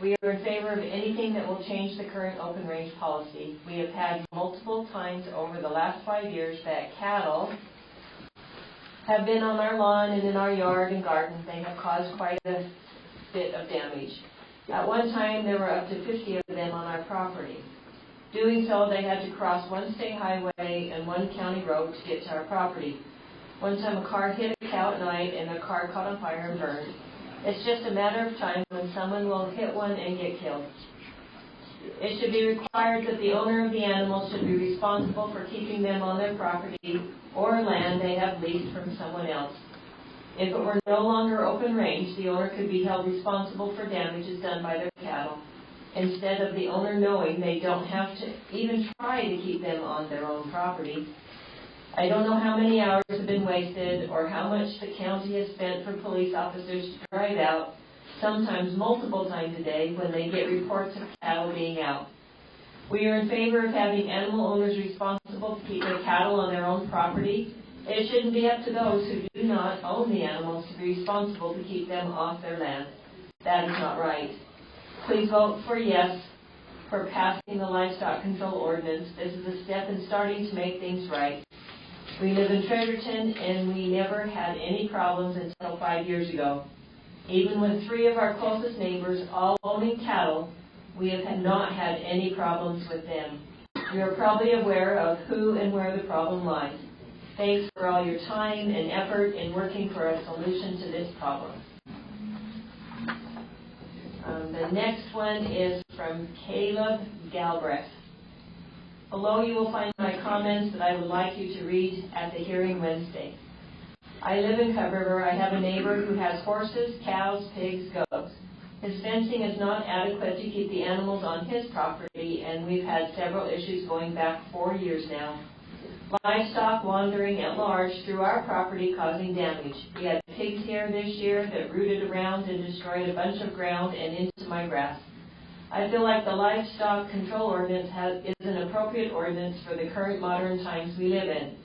We are in favor of anything that will change the current open range policy. We have had multiple times over the last 5 years that cattle have been on our lawn and in our yard and garden. They have caused quite a bit of damage. At one time, there were up to 50 of them on our property. Doing so, they had to cross one state highway and one county road to get to our property. One time a car hit a cow at night and the car caught on fire and burned. It's just a matter of time when someone will hit one and get killed. It should be required that the owner of the animal should be responsible for keeping them on their property or land they have leased from someone else. If it were no longer open range, the owner could be held responsible for damages done by their cattle, instead of the owner knowing they don't have to even try to keep them on their own property. I don't know how many hours have been wasted or how much the county has spent for police officers to drive out, sometimes multiple times a day, when they get reports of cattle being out. We are in favor of having animal owners responsible to keep their cattle on their own property. It shouldn't be up to those who do not own the animals to be responsible to keep them off their land. That is not right. Please vote for yes for passing the livestock control ordinance. This is a step in starting to make things right. We live in Treasurton, and we never had any problems until 5 years ago. Even with 3 of our closest neighbors all owning cattle, we have not had any problems with them. We are probably aware of who and where the problem lies. Thanks for all your time and effort in working for a solution to this problem. The next one is from Caleb Galbraith. Below you will find my comments that I would like you to read at the hearing Wednesday. I live in Cub River. I have a neighbor who has horses, cows, pigs, goats. His fencing is not adequate to keep the animals on his property, and we've had several issues going back 4 years now. Livestock wandering at large through our property causing damage. We had pigs here this year that rooted around and destroyed a bunch of ground and into my grass. I feel like the livestock control ordinance is an appropriate ordinance for the current modern times we live in.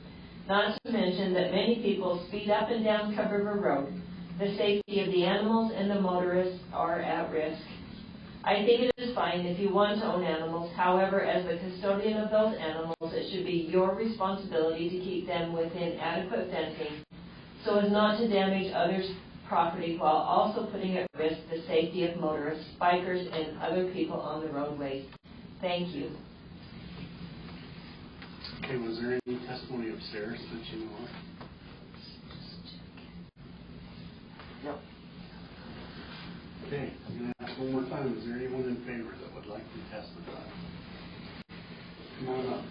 Not to mention that many people speed up and down Cub River Road. The safety of the animals and the motorists are at risk. I think it is fine if you want to own animals. However, as the custodian of those animals, it should be your responsibility to keep them within adequate fencing so as not to damage others' property while also putting at risk the safety of motorists, bikers, and other people on the roadways. Thank you. Okay, was there any testimony upstairs that you know of? No. Okay, I'm going to ask one more time. Is there anyone in favor that would like to testify? Come on up.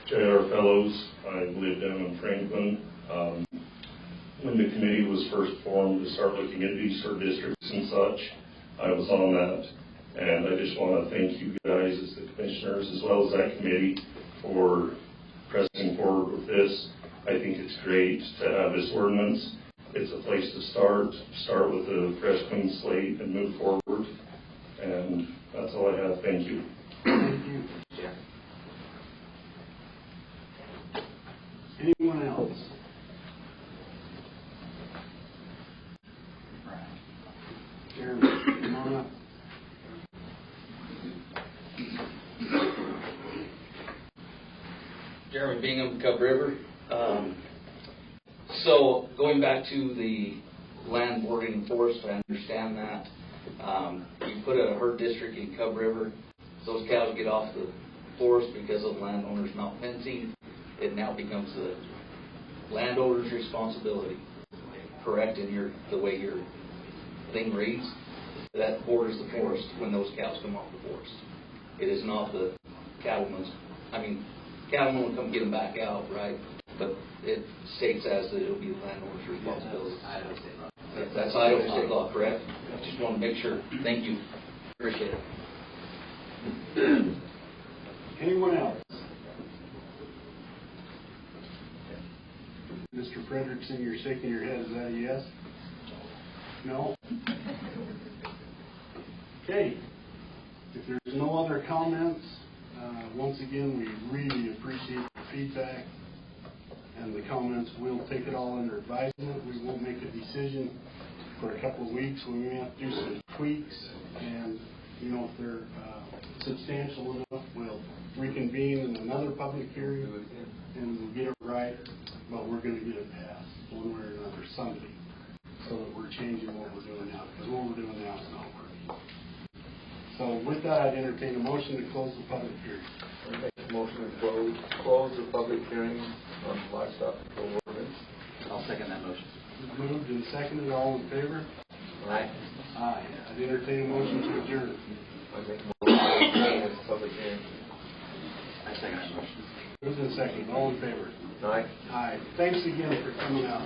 J.R. Fellows, I live down in Franklin. When the committee was first formed to start looking at these sort of districts and such, I was on that. And I just want to thank you guys as the commissioners as well as that committee for pressing forward with this. I think it's great to have this ordinance. It's a place to start with a fresh, clean slate and move forward. And that's all I have. Thank you. Thank you. Yeah. Anyone else? Jeremy, come on up. Jeremy Bingham, Cub River. So going back to the land boarding and forest, I understand that. You put a herd district in Cub River, those cows get off the forest because of the landowner's not fencing. It now becomes the landowner's responsibility. Correct in the way your thing reads? That borders the forest when those cows come off the forest. It is not the cattleman's. Cattlemen will come get them back out, right? But it states as that it'll be the landowner's responsibility. That's Idaho state law, correct? I just want to make sure. Thank you. Appreciate it. Anyone else? Mr. Frederickson, you're shaking your head. Is that a yes? No? Okay. If there's no other comments, once again, we really appreciate the feedback and the comments. We'll take it all under advisement. We won't make a decision for a couple of weeks. We may have to do some tweaks, and if they're substantial enough, we'll reconvene in another public hearing and we'll get it right. But we're going to get it passed one way or another Sunday, so that we're changing what we're doing now, because what we're doing now is not working. So with that, I'd entertain a motion to close the public hearing. I make a motion to close the public hearing on livestock control ordinance. I'll second that motion. Moved and seconded. All in favor? Aye. Aye. I'd entertain a motion to adjourn. I make a motion to close the public hearing. I second that motion. Moved and seconded. All in favor? Aye. Aye. Thanks again for coming out.